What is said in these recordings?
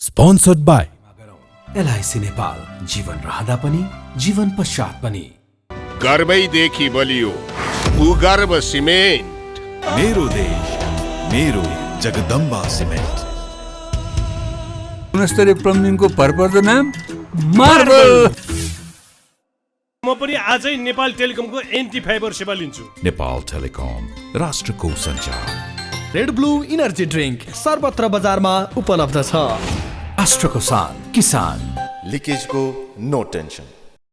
Sponsored by LIC Nepal, जीवन रहँदा पनि जीवन पश्चात पनि। गर्वैदेखि बलियो भूगर्भ सिमेन्ट। मेरो देश मेरो जगदम्बा सिमेन्ट। गुणस्तरीय प्लम्बिङको भरपर्दो नाम मार्बल। म पनि आजै नेपाल टेलिकमको एन्टी फाइबर सेवा लिन्छु। नेपाल टेलिकम, राष्ट्रको सञ्चार। रेड ब्लू इनर्जी ड्रिंक सर्वत्र बजारमा उपलब्ध छ। राष्ट्रको शान, किसान। लिकेजको no tension.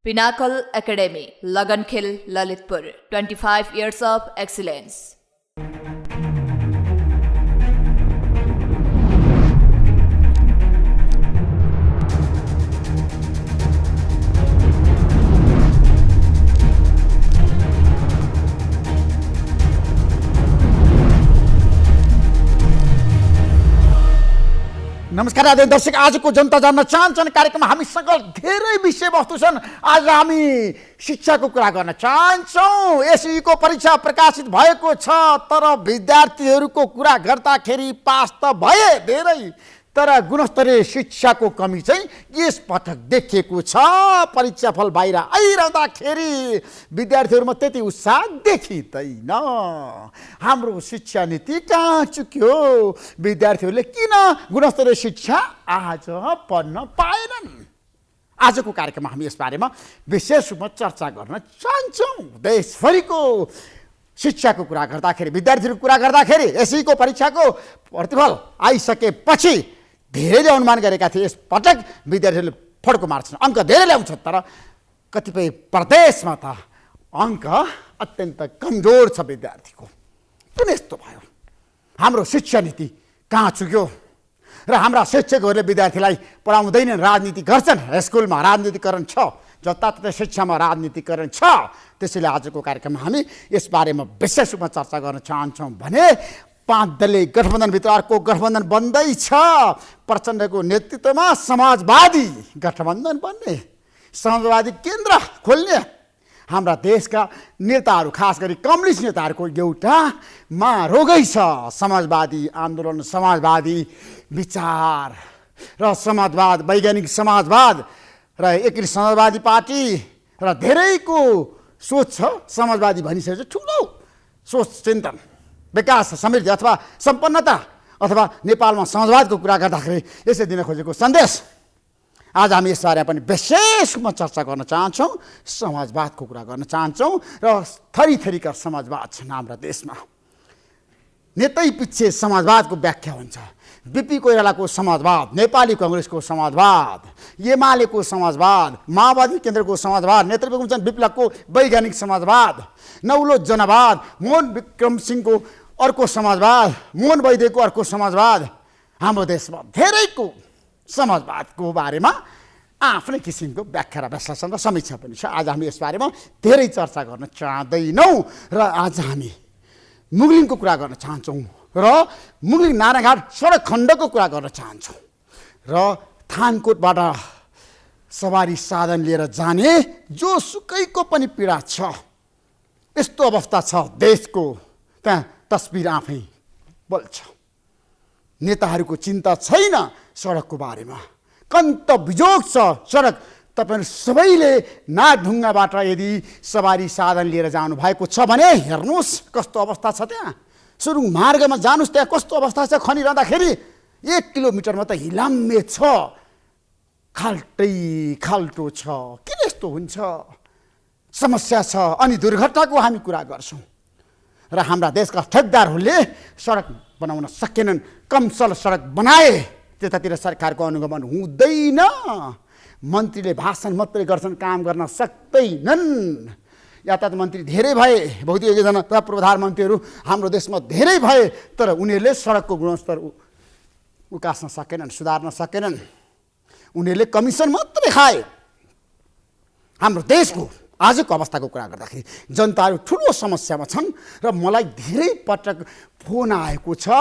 Pinnacle Academy, Lagankhil, Lalitpur, 25 years of excellence. नमस्कार आदरणीय दर्शक, आजको जनता जान्न चाहन्छन् कार्यक्रममा हामीसँग धेरै विषयवस्तु छन्। आज हामी शिक्षाको कुरा गर्न चाहन्छौँ। एसईको परीक्षा प्रकाशित भएको छ, तर विद्यार्थीहरूको कुरा गर्दाखेरि पास त भए धेरै, तर गुणस्तरीय शिक्षाको कमी चाहिँ यस पटक देखिएको छ। परीक्षाफल बाहिर आइरहँदाखेरि विद्यार्थीहरूमा त्यति उत्साह देखिँदैन। हाम्रो शिक्षा नीति कहाँ चुक्यो? विद्यार्थीहरूले किन गुणस्तरीय शिक्षा आज पढ्न पाएनन्? आजको कार्यक्रममा हामी यस बारेमा विशेष रूपमा चर्चा गर्न चाहन्छौँ। देशभरिको शिक्षाको कुरा गर्दाखेरि, विद्यार्थीहरूको कुरा गर्दाखेरि एसईको परीक्षाको प्रतिफल आइसकेपछि धेरैले अनुमान गरेका थिए यस पटक विद्यार्थीहरूले फड्को मार्छन्, अङ्क धेरै ल्याउँछ। तर कतिपय प्रदेशमा त अङ्क अत्यन्त कमजोर छ विद्यार्थीको। किन यस्तो भयो? हाम्रो शिक्षा नीति कहाँ चुक्यो? र हाम्रा शिक्षकहरूले विद्यार्थीलाई पढाउँदैनन्, राजनीति गर्छन्। स्कुलमा राजनीतिकरण छ, जताततै शिक्षामा राजनीतिकरण छ। त्यसैले आजको कार्यक्रममा हामी यस बारेमा विशेष रूपमा चर्चा गर्न चाहन्छौँ। भने 5 दलीय गठबन्धनभित्र अर्को गठबन्धन बन्दैछ। प्रचण्डको नेतृत्वमा समाजवादी गठबन्धन बन्ने, समाजवादी केन्द्र खोल्ने। हाम्रा देशका नेताहरू, खास गरी कम्युनिस्ट नेताहरूको एउटा रोगै छ। समाजवादी आन्दोलन, समाजवादी विचार र समाजवाद, वैज्ञानिक समाजवाद र एकीकृत समाजवादी पार्टी र धेरैको सोच छ। समाजवादी भनिसकेपछि ठुलो सोच, चिन्तन, विकास, समृद्धि अथवा सम्पन्नता अथवा नेपालमा समाजवादको कुरा गर्दाखेरि यसै दिन खोजेको सन्देश। आज हामी यस बारेमा पनि विशेष रूपमा चर्चा गर्न चाहन्छौँ। समाजवादको कुरा गर्न चाहन्छौँ र थरी थरीका समाजवाद छन् हाम्रा देशमा। नेतै पछि समाजवादको व्याख्या हुन्छ। बिपी कोइरालाको समाजवाद, नेपाली कङ्ग्रेसको समाजवाद, एमालेको समाजवाद, माओवादी केन्द्रको समाजवाद, नेतृत्व विप्लवको वैज्ञानिक समाजवाद, नौलो जनवाद, मोहन विक्रम सिंहको अर्को समाजवाद, मोहन वैद्यको अर्को समाजवाद। हाम्रो देशमा धेरैको समाजवादको बारेमा आफ्नै किसिमको व्याख्या र विश्लेषण र समीक्षा पनि छ। आज हामी यस बारेमा धेरै चर्चा गर्न चाहँदैनौँ र आज हामी मुगलिङको कुरा गर्न चाहन्छौँ र मुगलिङ नारायणघाट सडक खण्डको कुरा गर्न चाहन्छौँ र थानकोटबाट सवारी साधन लिएर जाने जोसुकैको पनि पीडा छ। यस्तो अवस्था छ देशको, त्यहाँ तस्बिर आफै बोल्छ। नेताहरूको चिन्ता छैन सडकको बारेमा, कन्त बिजोग छ सडक। तपाईँहरू सबैले नागढुङ्गाबाट यदि सवारी साधन लिएर जानु भएको छ भने हेर्नुहोस् कस्तो अवस्था छ त्यहाँ। सुरुङ मार्गमा जानुहोस्, त्यहाँ कस्तो अवस्था छ। खनिरहँदाखेरि 1 किलोमिटरमा त हिलाम्मे छ, खाल्टै खाल्टो छ। किन यस्तो हुन्छ? समस्या छ। अनि दुर्घटनाको हामी कुरा गर्छौँ र हाम्रा देशका ठेकदारहरूले सडक बनाउन सकेनन्। कमसल सडक बनाए, त्यतातिर सरकारको अनुगमन हुँदैन। मन्त्रीले भाषण मात्रै गर्छन्, काम गर्न सक्दैनन्। यातायात मन्त्री धेरै भए, भौतिक योजना तथा प्रधानमन्त्रीहरू हाम्रो देशमा धेरै भए, तर उनीहरूले सडकको गुणस्तर उकास्न सकेनन्, सुधार्न सकेनन्। उनीहरूले कमिसन मात्रै खाए। हाम्रो देशको आजको अवस्थाको कुरा गर्दाखेरि जनताहरू ठुलो समस्यामा छन् र मलाई धेरै पटक फोन आएको छ।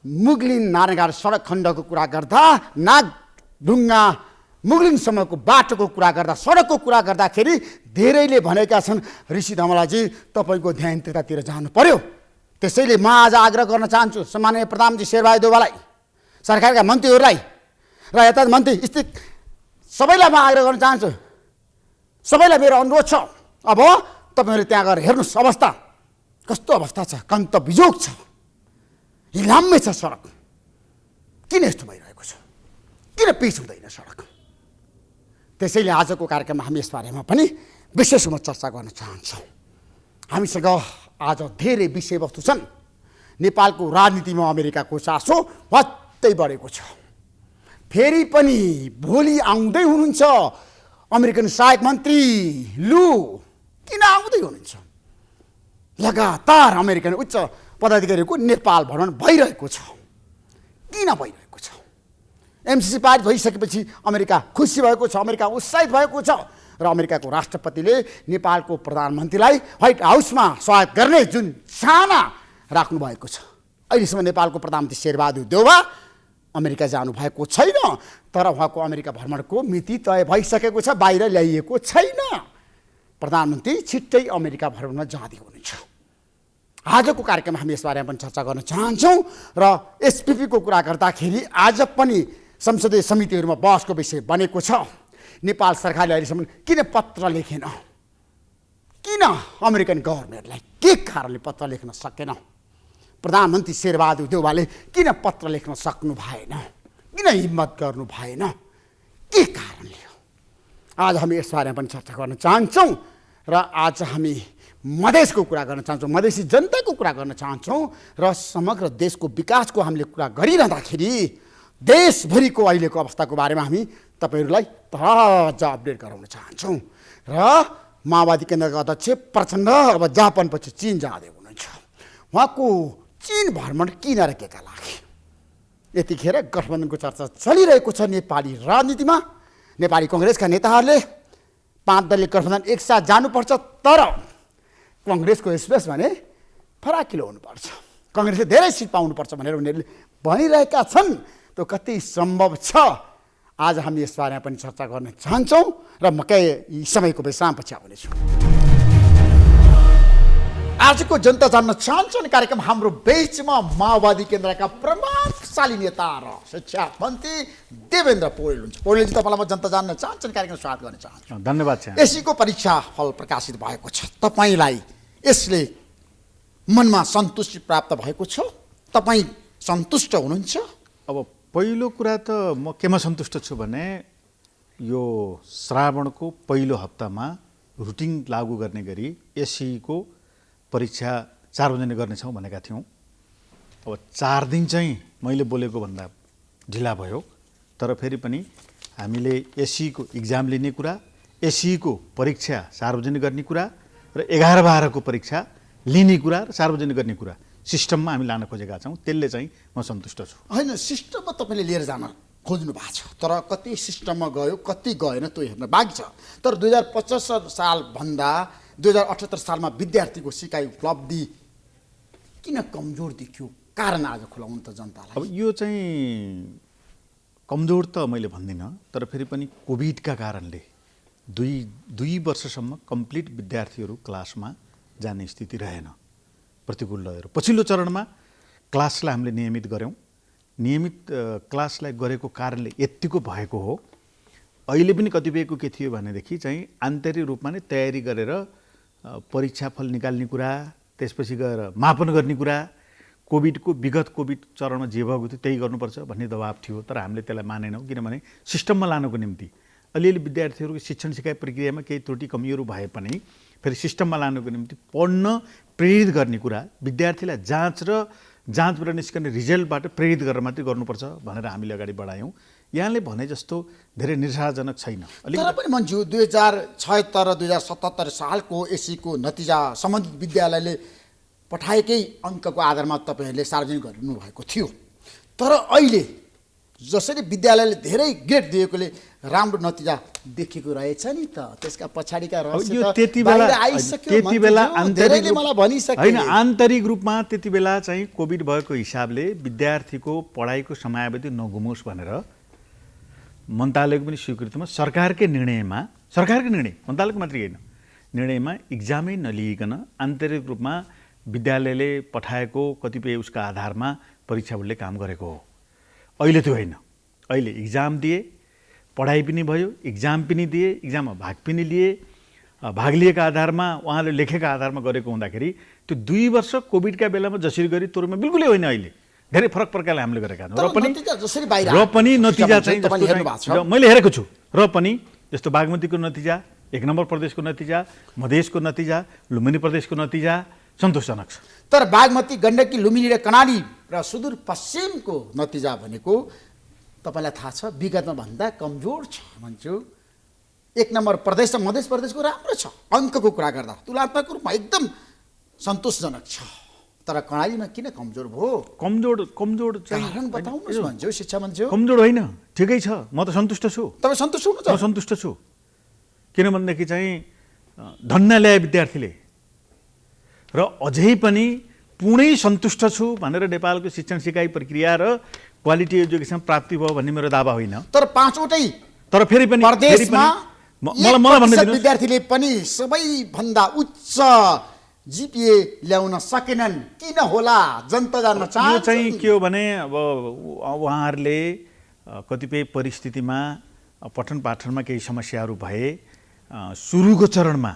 मुगलिङ नारायणघाट सडक खण्डको कुरा गर्दा, नागढुङ्गा मुगलिङसम्मको बाटोको कुरा गर्दा, सडकको कुरा गर्दाखेरि धेरैले भनेका छन् ऋषि धमलाजी तपाईँको ध्यान त्यतातिर जानु पर्यो। त्यसैले म आज आग्रह गर्न चाहन्छु सम्माननीय प्रधानमन्त्री शेरबहादुर देउवालाई, सरकारका मन्त्रीहरूलाई र यातायात मन्त्री स्थित सबैलाई म आग्रह गर्न चाहन्छु, सबैलाई मेरो अनुरोध छ, अब तपाईँहरूले त्यहाँ गएर हेर्नुहोस् अवस्था कस्तो अवस्था छ, कन्त बिजोग छ, हिलाम्मै छ सडक। किन यस्तो भइरहेको छ, किन पिच हुँदैन सडक? त्यसैले आजको कार्यक्रममा हामी यसबारेमा पनि विशेष रूपमा चर्चा गर्न चाहन्छौँ। हामीसँग आज धेरै विषयवस्तु छन्। नेपालको राजनीतिमा अमेरिकाको चासो वात्तै बढेको छ। फेरि पनि भोलि आउँदै हुनुहुन्छ अमेरिकन सहायक मन्त्री लु। किन आउँदै हुनुहुन्छ? लगातार अमेरिकन उच्च पदाधिकारीको नेपाल भ्रमण भइरहेको छ। किन भइरहेको छ? एमसिसी पारित भइसकेपछि अमेरिका खुसी भएको छ, अमेरिका उत्साहित भएको छ र अमेरिकाको राष्ट्रपतिले नेपालको प्रधानमन्त्रीलाई व्हाइट हाउसमा स्वागत गर्ने जुन चाहना राख्नु भएको छ। अहिलेसम्म नेपालको प्रधानमन्त्री शेरबहादुर देउवा अमेरिका जानुभएको छैन, तर उहाँको अमेरिका भ्रमणको मिति तय भइसकेको छ, बाहिर ल्याइएको छैन। प्रधानमन्त्री छिट्टै अमेरिका भ्रमणमा जाँदै हुनुहुन्छ। आजको कार्यक्रममा हामी यसबारेमा पनि चर्चा गर्न चाहन्छौँ र एसपिपीको कुरा गर्दाखेरि आज पनि संसदीय समितिहरूमा बहसको विषय बनेको छ। नेपाल सरकारले अहिलेसम्म किन पत्र लेखेन? किन अमेरिकन गभर्मेन्टलाई के कारणले पत्र लेख्न सकेन? प्रधानमन्त्री शेरबहादुर देउवाले किन पत्र लेख्न सक्नु भएन? किन हिम्मत गर्नु भएन? के कारणले? आज हामी यसबारेमा पनि चर्चा गर्न चाहन्छौँ र आज हामी मधेसको कुरा गर्न चाहन्छौँ, मधेसी जनताको कुरा गर्न चाहन्छौँ र समग्र देशको विकासको हामीले कुरा गरिरहँदाखेरि देशभरिको अहिलेको अवस्थाको बारेमा हामी तपाईँहरूलाई ताजा अपडेट गराउन चाहन्छौँ। र माओवादी केन्द्रका अध्यक्ष प्रचण्ड अब जापानपछि चीन जाँदै हुनुहुन्छ। उहाँको चीन भ्रमण किन र केका लागि? यतिखेर गठबन्धनको चर्चा चलिरहेको छ नेपाली राजनीतिमा। नेपाली कङ्ग्रेसका नेताहरूले 5 दलीय गठबन्धन एकसाथ जानुपर्छ, तर कङ्ग्रेसको स्पेस भने फराकिलो हुनुपर्छ, कङ्ग्रेसले धेरै सिट पाउनुपर्छ भनेर उनीहरूले भनिरहेका छन्। त्यो कति सम्भव छ? आज हामी यसबारेमा पनि चर्चा गर्न चाहन्छौँ र म केही समयको विश्रामपछि आउनेछु। आजको जनता जान्न चाहन्छन् कार्यक्रम हाम्रो बीचमा माओवादी केन्द्रका प्रभावशाली नेता र शिक्षा मन्त्री देवेन्द्र पौडेल हुनुहुन्छ। पौडेलजी, तपाईँलाई म जनता जान्न चाहन्छन् कार्यक्रम स्वागत गर्न चाहन्छु। धन्यवाद छ। एसीको परीक्षा फल प्रकाशित भएको छ। तपाईँलाई यसले मनमा सन्तुष्टि प्राप्त भएको छ? तपाईँ सन्तुष्ट हुनुहुन्छ? अब पहिलो कुरा त म केमा सन्तुष्ट छु भने यो श्रावणको पहिलो हप्तामा रुटिन लागू गर्ने गरी एसीको परीक्षा सार्वजनिक गर्नेछौँ भनेका थियौँ। अब 4 दिन चाहिँ मैले बोलेको भन्दा ढिला भयो, तर फेरि पनि हामीले एसीको इक्जाम लिने कुरा, एसीको परीक्षा सार्वजनिक गर्ने कुरा र 11-12 को परीक्षा लिने कुरा र सार्वजनिक गर्ने कुरा सिस्टममा हामी लान खोजेका छौँ। त्यसले चाहिँ म सन्तुष्ट छु। होइन, सिस्टममा तपाईँले लिएर जान खोज्नु भएको छ, तर कति सिस्टममा गयो कति गएन त्यो हेर्न बाँकी छ। तर 2075 सालभन्दा 2078 सालमा विद्यार्थीको सिकाइ उपलब्धि किन कमजोर देखियो? कारण आज खुलाउनु त जनतालाई। अब यो चाहिँ कमजोर त मैले भन्दिनँ, तर फेरि पनि कोभिडका कारणले दुई वर्षसम्म कम्प्लिट विद्यार्थीहरू क्लासमा जाने स्थिति रहेन, प्रतिकूल रह्यो। पछिल्लो चरणमा क्लासलाई हामीले नियमित गऱ्यौँ। नियमित क्लासलाई गरेको कारणले यत्तिको भएको हो। अहिले पनि कतिपयको के थियो भनेदेखि चाहिँ आन्तरिक रूपमा नै तयारी गरेर परीक्षाफल निकाल्ने कुरा, त्यसपछि गएर मापन गर्ने कुरा, विगत कोभिड चरणमा जे भएको थियो त्यही गर्नुपर्छ भन्ने दबाब थियो। तर हामीले त्यसलाई मानेनौँ, किनभने सिस्टममा लानको निम्ति अलिअलि विद्यार्थीहरूको शिक्षण सिकाइ प्रक्रियामा केही त्रुटि कमीहरू भए पनि फेरि सिस्टममा लानको निम्ति पढ्न प्रेरित गर्ने कुरा, विद्यार्थीलाई जाँचबाट निस्कने रिजल्टबाट प्रेरित गरेर मात्रै गर्नुपर्छ भनेर हामीले अगाडि बढायौँ। यहाँले भने जस्तो धेरै निराशाजनक छैन। तर पनि मन्जु 2076 र 2077 सालको एसीको नतिजा सम्बन्धित विद्यालयले पठाएकै अङ्कको आधारमा तपाईँहरूले सार्वजनिक गर्नुभएको थियो। तर अहिले जसरी विद्यालयले धेरै ग्रेड दिएकोले राम्रो नतिजा देखेको रहेछ नि त, त्यसका पछाडिका रहस्य त्यति बेला आन्तरिक रूपमा त्यति बेला चाहिँ कोभिड भएको हिसाबले विद्यार्थीको पढाइको समयावधि नगुमोस् भनेर मन्त्रालयको पनि स्वीकृतिमा सरकारकै निर्णय, मन्त्रालयको मात्रै होइन, निर्णयमा इक्जामै नलिइकन आन्तरिक रूपमा विद्यालयले पठाएको कतिपय उसका आधारमा परीक्षा बोर्डले काम गरेको हो। अहिले त्यो होइन। अहिले इक्जाम दिए, पढाइ पनि भयो, इक्जाम पनि दिए, इक्जाममा भाग पनि लिए, भाग लिएका आधारमा उहाँले लेखेका आधारमा गरेको हुँदाखेरि त्यो 2 वर्ष कोभिडका बेलामा जसरी गरी तुरुमा बिल्कुलै होइन, अहिले धेरै फरक प्रकारले हामीले गरेका छौँ। र पनि नतिजा चाहिँ मैले हेरेको छु, र पनि जस्तो बागमतीको नतिजा, 1 नम्बर प्रदेशको नतिजा, मधेसको नतिजा, लुम्बिनी प्रदेशको नतिजा सन्तोषजनक छ। तर बागमती, गण्डकी, लुम्बिनी र कर्णाली र सुदूरपश्चिमको नतिजा भनेको तपाईँलाई थाहा छ विगतमा भन्दा कमजोर छ भन्छु। 1 नम्बर प्रदेश र मध्य प्रदेशको राम्रो छ, अङ्कको कुरा गर्दा तुलनात्मक रूपमा एकदम सन्तोषजनक छ। तर कर्णालीमा किन कमजोर भयो? कमजोर चाहिँ कारण बताउनुहोस् भन्छु, शिक्षा मन्त्री हो। कमजोर होइन, ठिकै छ, म त सन्तुष्ट छु। तपाईँ सन्तुष्ट हुनुहुन्छ? म सन्तुष्ट छु, किनभनेदेखि चाहिँ धन्न ल्याए विद्यार्थीले र अझै पनि पूर्णै सन्तुष्ट छु भनेर नेपालको शिक्षण सिकाइ प्रक्रिया र क्वालिटी एजुकेसन प्राप्ति भयो भन्ने मेरो दावा होइन। तर 5वटै तर फेरि पनि प्रदेशमा मलाई भन्नु दिनुहोस्, विद्यार्थीले पनि सबैभन्दा उच्च जिपिए ल्याउन सकेनन्, किन होला जनता जान्न चाहन्छ। यो चाहिँ के हो भने अब उहाँहरूले कतिपय परिस्थितिमा पठन पाठनमा केही समस्याहरू भए, सुरुको चरणमा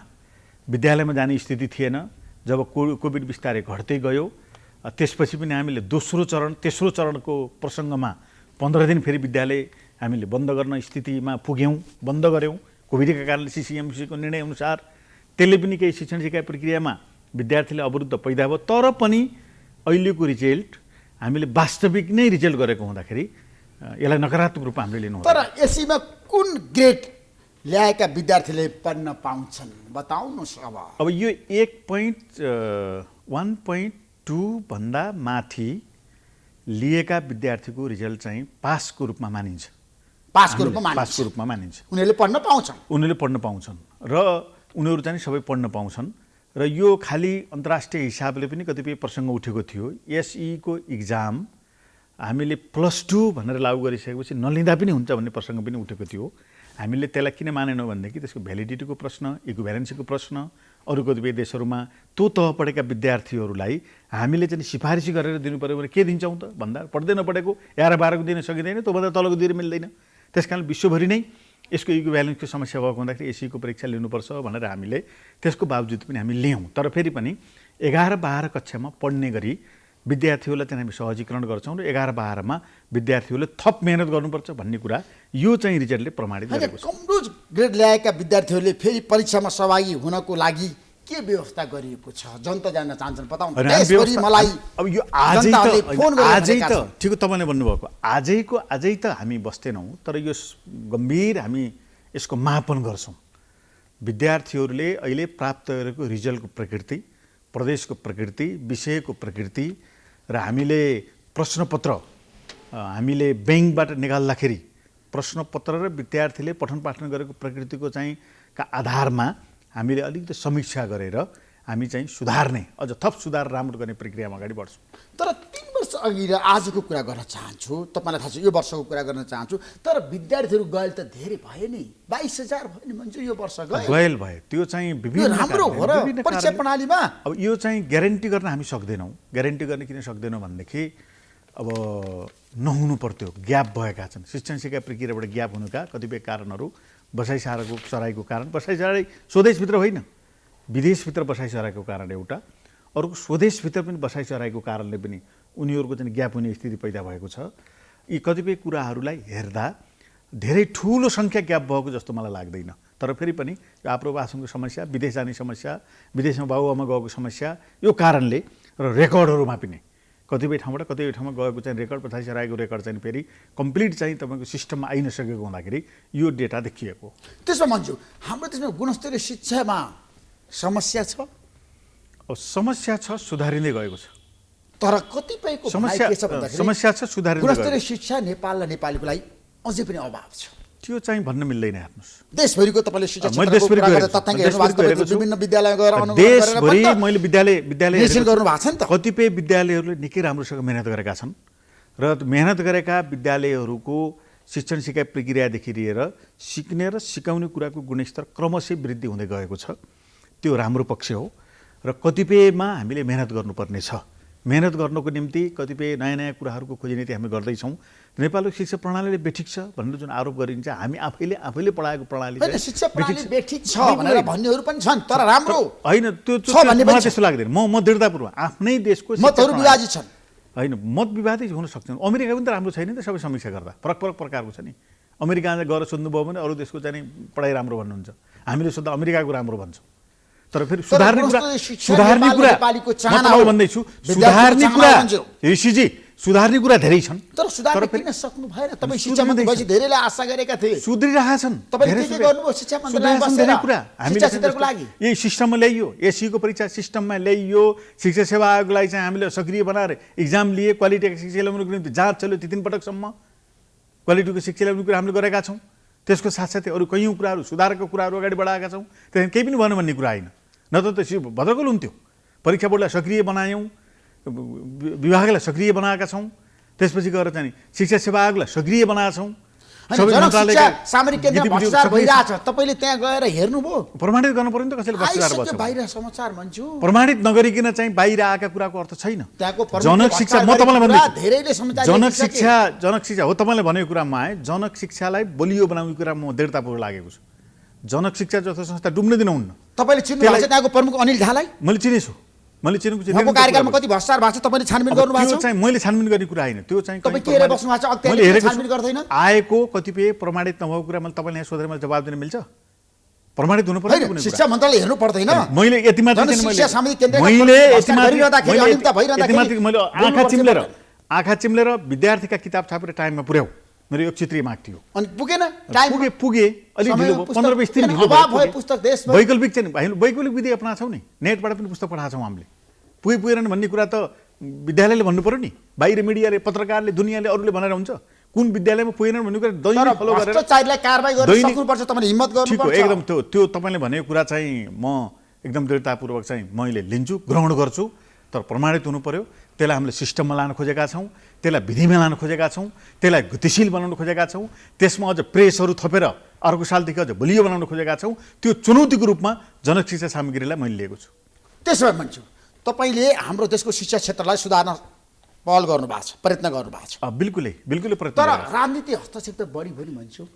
विद्यालयमा जाने स्थिति थिएन। जब कोभिड बिस्तारै घट्दै गयो, त्यसपछि पनि हामीले दोस्रो चरण तेस्रो चरणको प्रसङ्गमा 15 दिन फेरि विद्यालय हामीले बन्द गर्न स्थितिमा पुग्यौँ, बन्द गऱ्यौँ कोभिडका कारणले। सिसिएमसीको निर्णय अनुसार त्यसले पनि केही शिक्षण सिकाइ प्रक्रियामा विद्यार्थीले अवरुद्ध पैदा भयो। तर पनि अहिलेको रिजल्ट हामीले वास्तविक नै रिजल्ट गरेको हुँदाखेरि यसलाई नकारात्मक रूपमा हामीले लिनु। तर एसीमा कुन ग्रेड ल्याएका विद्यार्थीले पढ्न पाउँछन् बताउनुहोस्। अब यो 1.2 भन्दा माथि लिएका विद्यार्थीको रिजल्ट चाहिँ पासको रूपमा मानिन्छ। पासको रूपमा मानिन्छ। उनीहरूले पढ्न पाउँछन् र उनीहरू चाहिँ सबै पढ्न पाउँछन्। र यो खालि अन्तर्राष्ट्रिय हिसाबले पनि कतिपय प्रसङ्ग उठेको थियो। एसई को इक्जाम हामीले +2 भनेर लागू गरिसकेपछि नलिँदा पनि हुन्छ भन्ने प्रसङ्ग पनि उठेको थियो। हामीले त्यसलाई किन मानेनौँ भनेदेखि त्यसको भ्यालिडिटीको प्रश्न, इक्विभ्यालेन्सीको प्रश्न, अरू कतिपय देशहरूमा त्यो तह पढेका विद्यार्थीहरूलाई हामीले चाहिँ सिफारिस गरेर दिनु पऱ्यो भने के दिन्छौँ त भन्दा पढ्दै नपढेको 11-12 को दिन सकिँदैन, त्योभन्दा तलको दिन मिल्दैन। त्यस कारण विश्वभरि नै यसको इक्विभ्यालेन्सको समस्या भएको हुँदाखेरि एसीको परीक्षा लिनुपर्छ भनेर हामीले त्यसको बावजुद पनि हामी ल्यायौँ। तर फेरि पनि 11-12 कक्षामा पढ्ने गरी विद्यार्थीहरूलाई चाहिँ हामी सहजीकरण गर्छौँ र 11-12 मा विद्यार्थीहरूले थप मेहनत गर्नुपर्छ भन्ने कुरा यो चाहिँ रिजल्टले प्रमाणित गरेको छ। कमजोर ग्रेड ल्याएका विद्यार्थीहरूले फेरि परीक्षामा सहभागी हुनको लागि के व्यवस्था गरिएको छ जनता जान्न चाहन्छन् बताउनु। देशभरि मलाई अब यो आजै त ठिक तपाईँले भन्नुभएको आजै त हामी बस्दैनौँ, तर यो गम्भीर हामी यसको मापन गर्छौँ। विद्यार्थीहरूले अहिले प्राप्त गरेको रिजल्टको प्रकृति, प्रदेशको प्रकृति, विषयको प्रकृति र हामीले प्रश्नपत्र हामीले ब्याङ्कबाट निकाल्दाखेरि प्रश्नपत्र र विद्यार्थीले पठन पाठन गरेको प्रकृतिको चाहिँ का आधारमा हामीले अलिकति समीक्षा गरेर हामी चाहिँ सुधार्ने, अझ थप सुधार राम्रो गर्ने प्रक्रियामा अगाडि बढ्छौँ। तर 3 वर्ष अघि र आजको कुरा गर्न चाहन्छु, तपाईँलाई थाहा छ यो वर्षको कुरा गर्न चाहन्छु। तर विद्यार्थीहरू गएल त धेरै भए नि, 22,000 भयो नि भन्छ यो वर्ष गएल भए। त्यो चाहिँ विभिन्न राम्रो हो र परीक्षा प्रणालीमा। अब यो चाहिँ ग्यारेन्टी गर्न हामी सक्दैनौँ। ग्यारेन्टी गर्ने किन सक्दैनौँ भनेदेखि अब नहुनु पर्थ्यो, ग्याप भएका छन्। शिक्षण सिकाइ प्रक्रियाबाट ग्याप हुनुका कतिपय कारणहरू बसाइ सराईको कारण, बसाइ सराई स्वदेशभित्र होइन विदेशभित्र बसाइ सराईको कारण एउटा, अर्को स्वदेशभित्र पनि बसाइ सराईको कारणले पनि उनीहरूको चाहिँ ग्याप हुने स्थिति पैदा भएको छ। यी कतिपय कुराहरूलाई हेर्दा धेरै ठुलो सङ्ख्या ग्याप भएको जस्तो मलाई लाग्दैन। तर फेरि पनि यो आप्रवासनको समस्या, विदेश जाने समस्या, विदेशमा बाबुआमा गएको समस्या, यो कारणले र रेकर्डहरूमा पनि कतिपय ठाउँबाट कतिपय ठाउँमा गएको चाहिँ रेकर्ड बसाइ सराईको रेकर्ड चाहिँ फेरि कम्प्लिट चाहिँ तपाईँको सिस्टममा आइ नसकेको हुँदाखेरि यो डेटा देखिएको। त्यसमा भन्छु हाम्रो देशमा गुणस्तरीय शिक्षामा समस्या छ। अब समस्या छ, सुधारिँदै गएको छ। तर कतिपयको समस्या छ, सुधारिँदै गुणस्तरीय शिक्षा नेपाल र नेपालीको लागि अझै पनि अभाव छ। त्यो चाहिँ भन्न मिल्दैन। हेर्नुहोस् देशभरिको तपाईँले शिक्षा विभिन्न विद्यालय गएर देशभरि मैले विद्यालय गर्नु भएको छ नि त। कतिपय विद्यालयहरूले निकै राम्रोसँग मेहनत गरेका छन् र मेहनत गरेका विद्यालयहरूको शिक्षण सिकाइ प्रक्रियादेखि लिएर सिक्ने र सिकाउने कुराको गुणस्तर क्रमशः वृद्धि हुँदै गएको छ। त्यो राम्रो पक्ष हो र कतिपयमा हामीले मेहनत गर्नुपर्ने छ। मेहनत गर्नको निम्ति कतिपय नयाँ कुराहरूको खोजी नीति हामी गर्दैछौँ नेपालको शिक्षा प्रणालीले बेठिक छ भनेर जुन आरोप गरिन्छ हामी आफैले पढाएको प्रणाली होइन, शिक्षा प्रणाली बेठिक छ भनेर भन्नेहरू पनि छन्, तर राम्रो होइन त्यो छ भन्ने मलाई पनि छ। त्यस्तो लाग्दैन। म दृढतापूर्वक आफ्नै देशको शिक्षा मतहरू प्रणाली- विभाजित छन्। होइन, मत विवादै हुन सक्छन्। अमेरिका पनि त राम्रो छैन नि त, सबै समीक्षा गर्दा फरक प्रकारको छ नि। अमेरिका गएर सोध्नुभयो भने अरू देशको चाहिँ पढाइ राम्रो भन्नुहुन्छ, हामीले सोध्दा अमेरिकाको राम्रो भन्छौँ। तर फेरि सुधार्ने कुरा नेपालीको चाहना हो। भन्दैछु, विद्यार्थीको सुधार्ने चाहना कुरा भन्छौ। ऋषिजी सुधार्ने कुरा धेरै छन्, तर सुधार्न किन सक्नु भएन? तपाईँ शिक्षा मन्त्री भएपछि धेरैले आशा गरेका थिए। सुध्रिरहेका छन्। तपाईँले के गर्नुभयो शिक्षा मन्त्रालयमा बसेर? शिक्षा क्षेत्रको लागि यही सिस्टममा ल्याइयो, एससीको परीक्षा सिस्टममा ल्याइयो, शिक्षा सेवा आयोगलाई चाहिँ हामीले सक्रिय बनाएर इक्जाम लिए, क्वालिटीको शिक्षा ल्याउनुको निम्ति जाँच चल्यो 3 पटकसम्म। क्वालिटीको शिक्षा ल्याउनुको कुरा हामीले गरेका छौँ। त्यसको साथसाथै अरू कैयौँ कुराहरू सुधारको कुराहरू अगाडि बढाएका छौँ। त्यहाँदेखि केही पनि भएन भन्ने कुरा होइन, न त भद्रकल हुन्थ्यो। परीक्षा बोर्डलाई सक्रिय बनायौँ, विभागलाई सक्रिय बनाएका छौँ। त्यसपछि गएर चाहिँ शिक्षा सेवा आयोगलाई सक्रिय बनाएका छौँ। सामरिक केन्द्रमा भ्रष्टाचार भइरहेछ, तपाईँले त्यहाँ गएर हेर्नुभयो? प्रमाणित गर्नु पर्यो नि त कसैले भ्रष्टाचार आइसक्यो बस्छ। बाहिर समाचार भन्छु। प्रमाणित नगरिकन चाहिँ बाहिर आएका कुराको अर्थ छैन। त्यहाँको जनक शिक्षा म तपाईँलाई भन्दैछु, धेरैले समाचार जनक शिक्षा हो तपाईँले भनेको कुरामा आए। जनक शिक्षालाई बलियो बनाउने कुरा म दृढतापूर्वक लागेको छु। जनक शिक्षा जस्तो संस्था डुब्न दिनुहुन्न। तपाईँले चिन्नुभएको छ त्यहाँको प्रमुख अनिल झालाई? मैले चिनेछु, मैले चिनेको उहाँको कार्यकालमा कति भ्रष्टाचार भएको छ तपाईँले छानबिन गर्नुभएको छ? चाहिँ मैले छानबिन गर्ने कुरा होइन, त्यो चाहिँ तपाईँ के हेरेर बस्नु भएको छ? मैले हेरेको छानबिन गर्दैन? आएको कतिपय प्रमाणित नभएको कुरा मैले तपाईँले यहाँ सोधेर मैले जवाब दिन मिल्छ? प्रमाणित हुनु पर्यो होइन, शिक्षा मन्त्रालय हेर्नु पर्दैन? मैले यति मात्र शिक्षा समिति केन्द्रका मैले गरिरहँदाखेरि अनियमितता भइरहँदाखेरि आँखा चिम्लेर विद्यार्थीका किताब छापेर टाइममा पुर्याऊ, मेरो एक चित्रीय माग थियो। अनि पुगेन टाइम? पुगे अलि ढिलो भयो, 15-20 दिन ढिलो अभाव भयो पुस्तक देशमा। वैकल्पिक चाहिँ वैकल्पिक विधि अपनाछौँ नि, नेटबाट पनि पुस्तक पठाएको छौँ हामीले। पुगेन भन्ने कुरा त विद्यालयले भन्नु पर्यो नि। बाहिर मिडियाले, पत्रकारले, दुनियाँले, अरूले भनेर हुन्छ? कुन विद्यालयमा पुगेन भन्ने कुरा दैनिक फलो गरेर भ्रष्टाचारीलाई कारबाही गर्न सक्नुपर्छ, तपाईँले हिम्मत गर्नुपर्छ। एकदम त्यो तपाईँले भनेको कुरा चाहिँ म एकदम दृढतापूर्वक चाहिँ मैले लिन्छु, ग्रहण गर्छु। तर प्रमाणित हुनु पर्यो। त्यसलाई हामीले सिस्टममा लान खोजेका छौँ, त्यसलाई विधिमा लान खोजेका छौँ, त्यसलाई गतिशील बनाउन खोजेका छौँ, त्यसमा अझ प्रेसहरू थपेर अर्को सालदेखि अझ बलियो बनाउन खोजेका छौँ। त्यो चुनौतीको रूपमा जनक शिक्षा सामग्रीलाई मैले लिएको छु। त्यसो भए भन्छु तपाईँले हाम्रो देशको शिक्षा क्षेत्रलाई सुधार्न पहल गर्नुभएको छ, प्रयत्न गर्नुभएको छ। बिल्कुलै प्रयत्न। तर राजनीति हस्तक्षेप त बढी भयो नि भन्छु।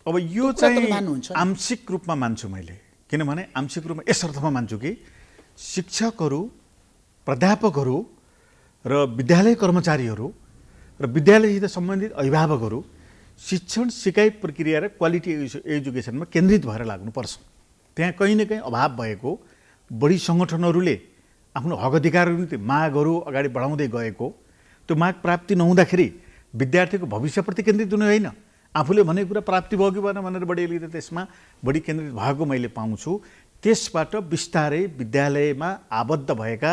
अब यो चाहिँ आंशिक रूपमा मान्छु मैले, किनभने आंशिक रूपमा यस अर्थमा मान्छु कि शिक्षकहरू, प्राध्यापकहरू र विद्यालय कर्मचारीहरू र विद्यालयसित सम्बन्धित अभिभावकहरू शिक्षण सिकाइ प्रक्रिया र क्वालिटी एजुकेसनमा केन्द्रित भएर लाग्नुपर्छ। त्यहाँ कहीँ न कहीँ अभाव भएको, बढी सङ्गठनहरूले आफ्नो हक अधिकारको निम्ति मागहरू अगाडि बढाउँदै गएको, त्यो माग प्राप्ति नहुँदाखेरि विद्यार्थीको भविष्यप्रति केन्द्रित हुने होइन, आफूले भनेको कुरा प्राप्ति भयो कि भएन भनेर बढी अलिकति त्यसमा बढी केन्द्रित भएको मैले पाउँछु। त्यसबाट बिस्तारै विद्यालयमा आबद्ध भएका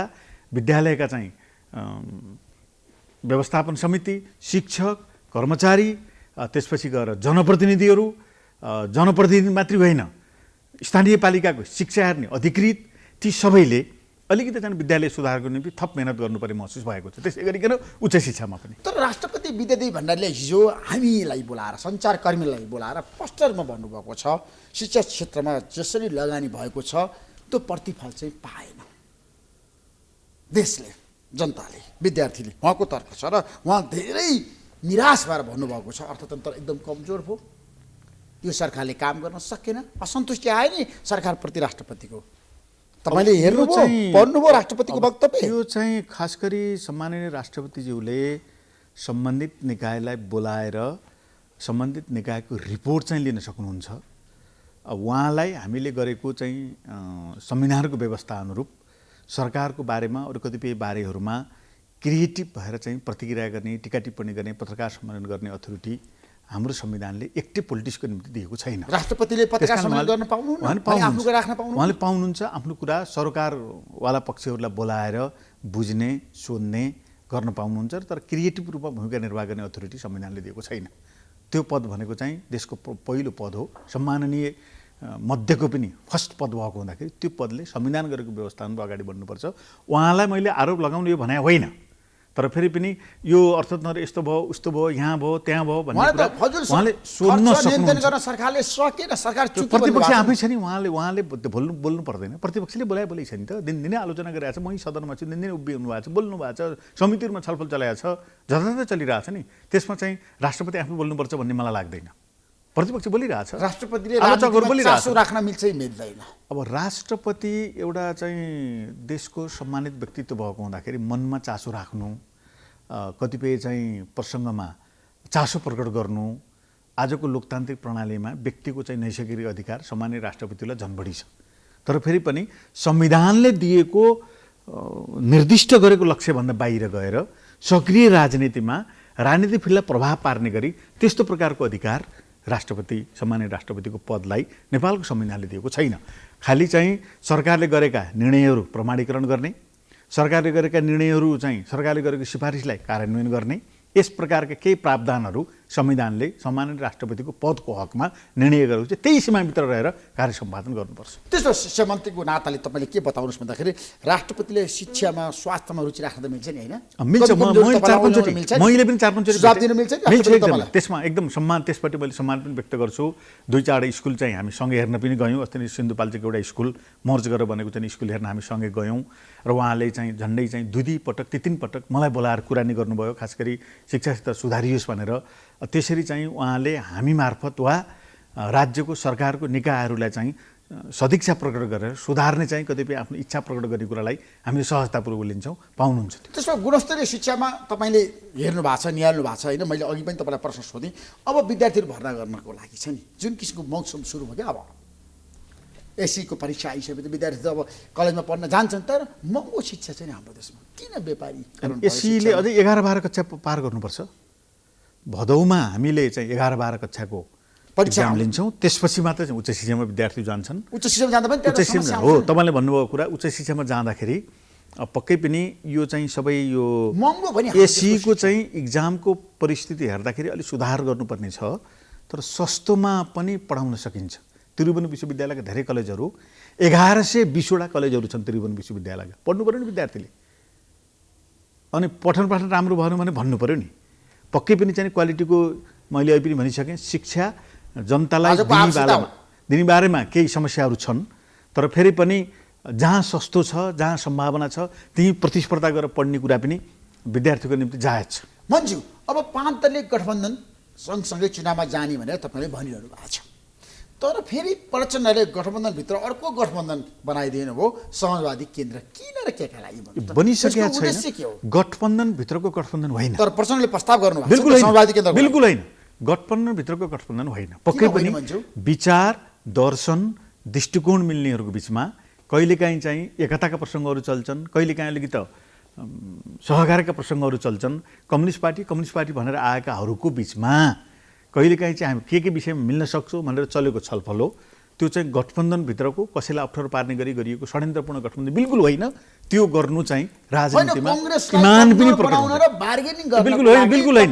विद्यालयका चाहिँ व्यवस्थापन समिति, शिक्षक, कर्मचारी, त्यसपछि गएर जनप्रतिनिधिहरू, जनप्रतिनिधि मात्रै होइन स्थानीय पालिकाको शिक्षा हेर्ने अधिकृत, ती सबैले अलिकति चाहिँ विद्यालय सुधारको निम्ति थप मेहनत गर्नुपर्ने महसुस भएको छ। त्यसै गरिकन उच्च शिक्षामा पनि। तर राष्ट्रपति विद्यादेवी भण्डारीले हिजो हामीलाई बोलाएर, सञ्चारकर्मीलाई बोलाएर प्रष्टरमा भन्नुभएको छ शिक्षा क्षेत्रमा जसरी लगानी भएको छ त्यो प्रतिफल चाहिँ पाएन देशले, जनताले, विद्यार्थीले। उहाँको तर्क छ र उहाँ धेरै निराश भएर भन्नुभएको छ अर्थतन्त्र एकदम कमजोर भयो, यो सरकारले काम गर्न सकेन, असन्तुष्टि आयो नि सरकारप्रति राष्ट्रपतिको। तपाईँले हेर्नुभयो, पढ्नुभयो राष्ट्रपतिको वक्तव्य? यो चाहिँ खास गरी सम्माननीय राष्ट्रपतिज्यूले सम्बन्धित निकायलाई बोलाएर सम्बन्धित निकायको रिपोर्ट चाहिँ लिन सक्नुहुन्छ। उहाँलाई हामीले गरेको चाहिँ संविधानको व्यवस्था अनुरूप सरकारको बारेमा अरू कतिपय बारेहरूमा क्रिएटिभ भएर चाहिँ प्रतिक्रिया गर्ने, टिका टिप्पणी गर्ने, पत्रकार सम्मेलन गर्ने अथोरिटी हाम्रो संविधानले एक्टिभ पोलिटिक्सको निम्ति दिएको छैन। राष्ट्रपतिले पत्रकार सम्मेलन गर्न पाउनुहुन्न, आफ्नो कुरा राख्न पाउनुहुन्न। उहाँले पाउनुहुन्छ, आफ्नो कुरा सरकारवाला पक्षहरूलाई बोलाएर बुझ्ने, सोध्ने गर्न पाउनुहुन्छ। तर क्रिएटिभ रूपमा भूमिका निर्वाह गर्ने अथोरिटी संविधानले दिएको छैन। त्यो पद भनेको चाहिँ देशको पहिलो पद हो, सम्माननीय मध्यको पनि फर्स्ट पद भएको हुँदाखेरि त्यो पदले संविधान गरेको व्यवस्था अनुसार अगाडि बढ्नुपर्छ। उहाँलाई मैले आरोप लगाउनु यो भने होइन, तर फेरि पनि यो अर्थतन्त्र यस्तो भयो उस्तो भयो यहाँ भयो त्यहाँ भयो भन्ने उहाँले कुरा त फजुल उहाँले सोध्न खर्च नियन्त्रण सक्नुहुन्छ। गर्न सरकारले सकेन, सरकार त्यो चुक्यो प्रतिपक्ष भन्नुभएको आफै छ नि, उहाँले बोल्नु पर्दैन। प्रतिपक्षले बोलाइ छ नि त, दिनदिनै आलोचना गरिरहेको छ, मै सदनमा छु, दिनदिनै उभिनु भएको छ, बोल्नु भएको छ, समितिहरूमा छलफल चलाएको छ, जताततै चलिरहेको छ नि। त्यसमा चाहिँ राष्ट्रपति आफै बोल्नुपर्छ भन्ने मलाई लाग्दैन। प्रतिपक्ष बोलिरहेको छ, राष्ट्रपतिले आलोचकहरू राजनीतिमा बोलिरहेको चासो छ। राख्न मिल्छ मिल्दैन। अब राष्ट्रपति एउटा चाहिँ देशको सम्मानित व्यक्तित्व भएको हुँदाखेरि मनमा चासो राख्नु, कतिपय चाहिँ प्रसङ्गमा चासो प्रकट गर्नु, आजको लोकतान्त्रिक प्रणालीमा व्यक्तिको चाहिँ नैसर्गिक अधिकार सामान्य राष्ट्रपतिलाई झन् बढी छ। तर फेरि पनि संविधानले दिएको निर्दिष्ट गरेको लक्ष्यभन्दा बाहिर गएर सक्रिय राजनीतिमा राजनीति फिल्डलाई प्रभाव पार्ने गरी त्यस्तो प्रकारको अधिकार राष्ट्रपति सामान्य राष्ट्रपतिको पदलाई नेपालको संविधानले दिएको छैन। खालि चाहिँ सरकारले गरेका निर्णयहरू प्रमाणीकरण गर्ने, सरकारले गरेका निर्णयहरू चाहिँ सरकारले गरेको सिफारिसलाई कार्यान्वयन गर्ने, यस प्रकारका केही प्रावधानहरू संविधानले सामान्य राष्ट्रपतिको पदको हकमा निर्णय गरेको छ। त्यही सीमाभित्र रहेर कार्य सम्पादन गर्नुपर्छ। त्यस्तो शिक्षा मन्त्रीको नाताले तपाईँले के बताउनुहोस् भन्दाखेरि राष्ट्रपतिले शिक्षामा स्वास्थ्यमा रुचि राख्न त मिल्छ नि, होइन? मिल्छ। मैले पनि 4-5 सुझाव दिन मिल्छ नि मिल्छ राष्ट्रपतिले एकदम। तपाईँलाई? त्यसमा एकदम सम्मान, त्यसपट्टि मैले सम्मान पनि व्यक्त गर्छु। 2-4 स्कुल चाहिँ हामी सँगै हेर्न पनि गयौँ। अस्ति नै सिन्धुपाल्चोको एउटा स्कुल मर्ज गरेर बनेको चाहिँ स्कुल हेर्न हामी सँगै गयौँ र उहाँले चाहिँ झन्डै चाहिँ 2 पटक 3 पटक मलाई बोलाएर कुरानी गर्नुभयो, खास गरी शिक्षासित सुधारियोस् भनेर। त्यसरी चाहिँ उहाँले हामी मार्फत वा राज्यको सरकारको निकायहरूलाई चाहिँ सदिच्छा प्रकट गरेर सुधार्ने चाहिँ कतिपय आफ्नो इच्छा प्रकट गर्ने कुरालाई हामीले सहजतापूर्वक लिन्छौँ, पाउनुहुन्छ। त्यसमा गुणस्तरीय शिक्षामा तपाईँले हेर्नु भएको छ, निहाल्नु भएको छ, होइन? मैले अघि पनि तपाईँलाई प्रश्न सोधेँ। अब विद्यार्थीहरू भर्ना गर्नको लागि छ नि जुन किसिमको मौसम सुरु भयो, अब एससीको परीक्षा आइसकेपछि विद्यार्थी त अब कलेजमा पढ्न जान्छन्, तर महँगो शिक्षा चाहिँ हाम्रो देशमा किन व्यापारी? एससीले अझै 11-12 कक्षा पार गर्नुपर्छ। भदौमा हामीले चाहिँ 11-12 कक्षाको एक्जाम लिन्छौँ, त्यसपछि मात्रै चाहिँ उच्च शिक्षामा विद्यार्थी जान्छन्। उच्च शिक्षामा जाँदा पनि उच्च शिक्षा हो, तपाईँले भन्नुभएको कुरा। उच्च शिक्षामा जाँदाखेरि पक्कै पनि यो चाहिँ सबै यो महँगो भयो नि। एससीको चाहिँ इक्जामको परिस्थिति हेर्दाखेरि अलिक सुधार गर्नुपर्ने छ, तर सस्तोमा पनि पढाउन सकिन्छ। त्रिभुवन विश्वविद्यालयका धेरै कलेजहरू 1120वटा कलेजहरू छन् त्रिभुवन विश्वविद्यालयका। पढ्नु पऱ्यो नि विद्यार्थीले, अनि पठन पाठन राम्रो भएन भने भन्नु पऱ्यो नि। पक्कै पनि चाहिँ क्वालिटीको मैले अहिले पनि भनिसकेँ, शिक्षा जनतालाई दिने बारेमा केही समस्याहरू छन्, तर फेरि पनि जहाँ सस्तो छ, जहाँ सम्भावना छ, त्यही प्रतिस्पर्धा गरेर पढ्ने कुरा पनि विद्यार्थीको निम्ति जायज छ। मन्जु, अब 5 दलीय गठबन्धन सँगसँगै चुनावमा जाने भनेर तपाईँले भनिरहनु भएको छ, तर फेरि प्रचण्डले गठबन्धनभित्र अर्को गठबन्धन बनाइदिनु भयो, समाजवादी केन्द्र। किन र के लागि बनिसकेको छैन? गठबन्धनभित्रको गठबन्धन होइन, तर प्रचण्डले प्रस्ताव गर्नु भएको बिल्कुल छ समाजवादी केन्द्र। बिल्कुल होइन, गठबन्धनभित्रको गठबन्धन होइन। पक्कै पनि विचार, दर्शन, दृष्टिकोण मिल्नेहरूको बिचमा कहिलेकाहीँ चाहिँ एकताका प्रसङ्गहरू चल्छन्, कहिलेकाहीँ अलिकति सहकारका प्रसङ्गहरू चल्छन्। कम्युनिस्ट पार्टी भनेर आएकाहरूको बिचमा कहिलेकाहीँ चाहिँ हामी के विषयमा मिल्न सक्छौँ भनेर चलेको छलफल हो। त्यो चाहिँ गठबन्धनभित्रको कसैलाई अप्ठ्यारो पार्ने गरी गरिएको षड्यन्त्रपूर्ण गठबन्धन बिल्कुल होइन। त्यो गर्नु चाहिँ राजनीतिमा इमान पनि प्रकट हुन्छ। बिल्कुल होइन।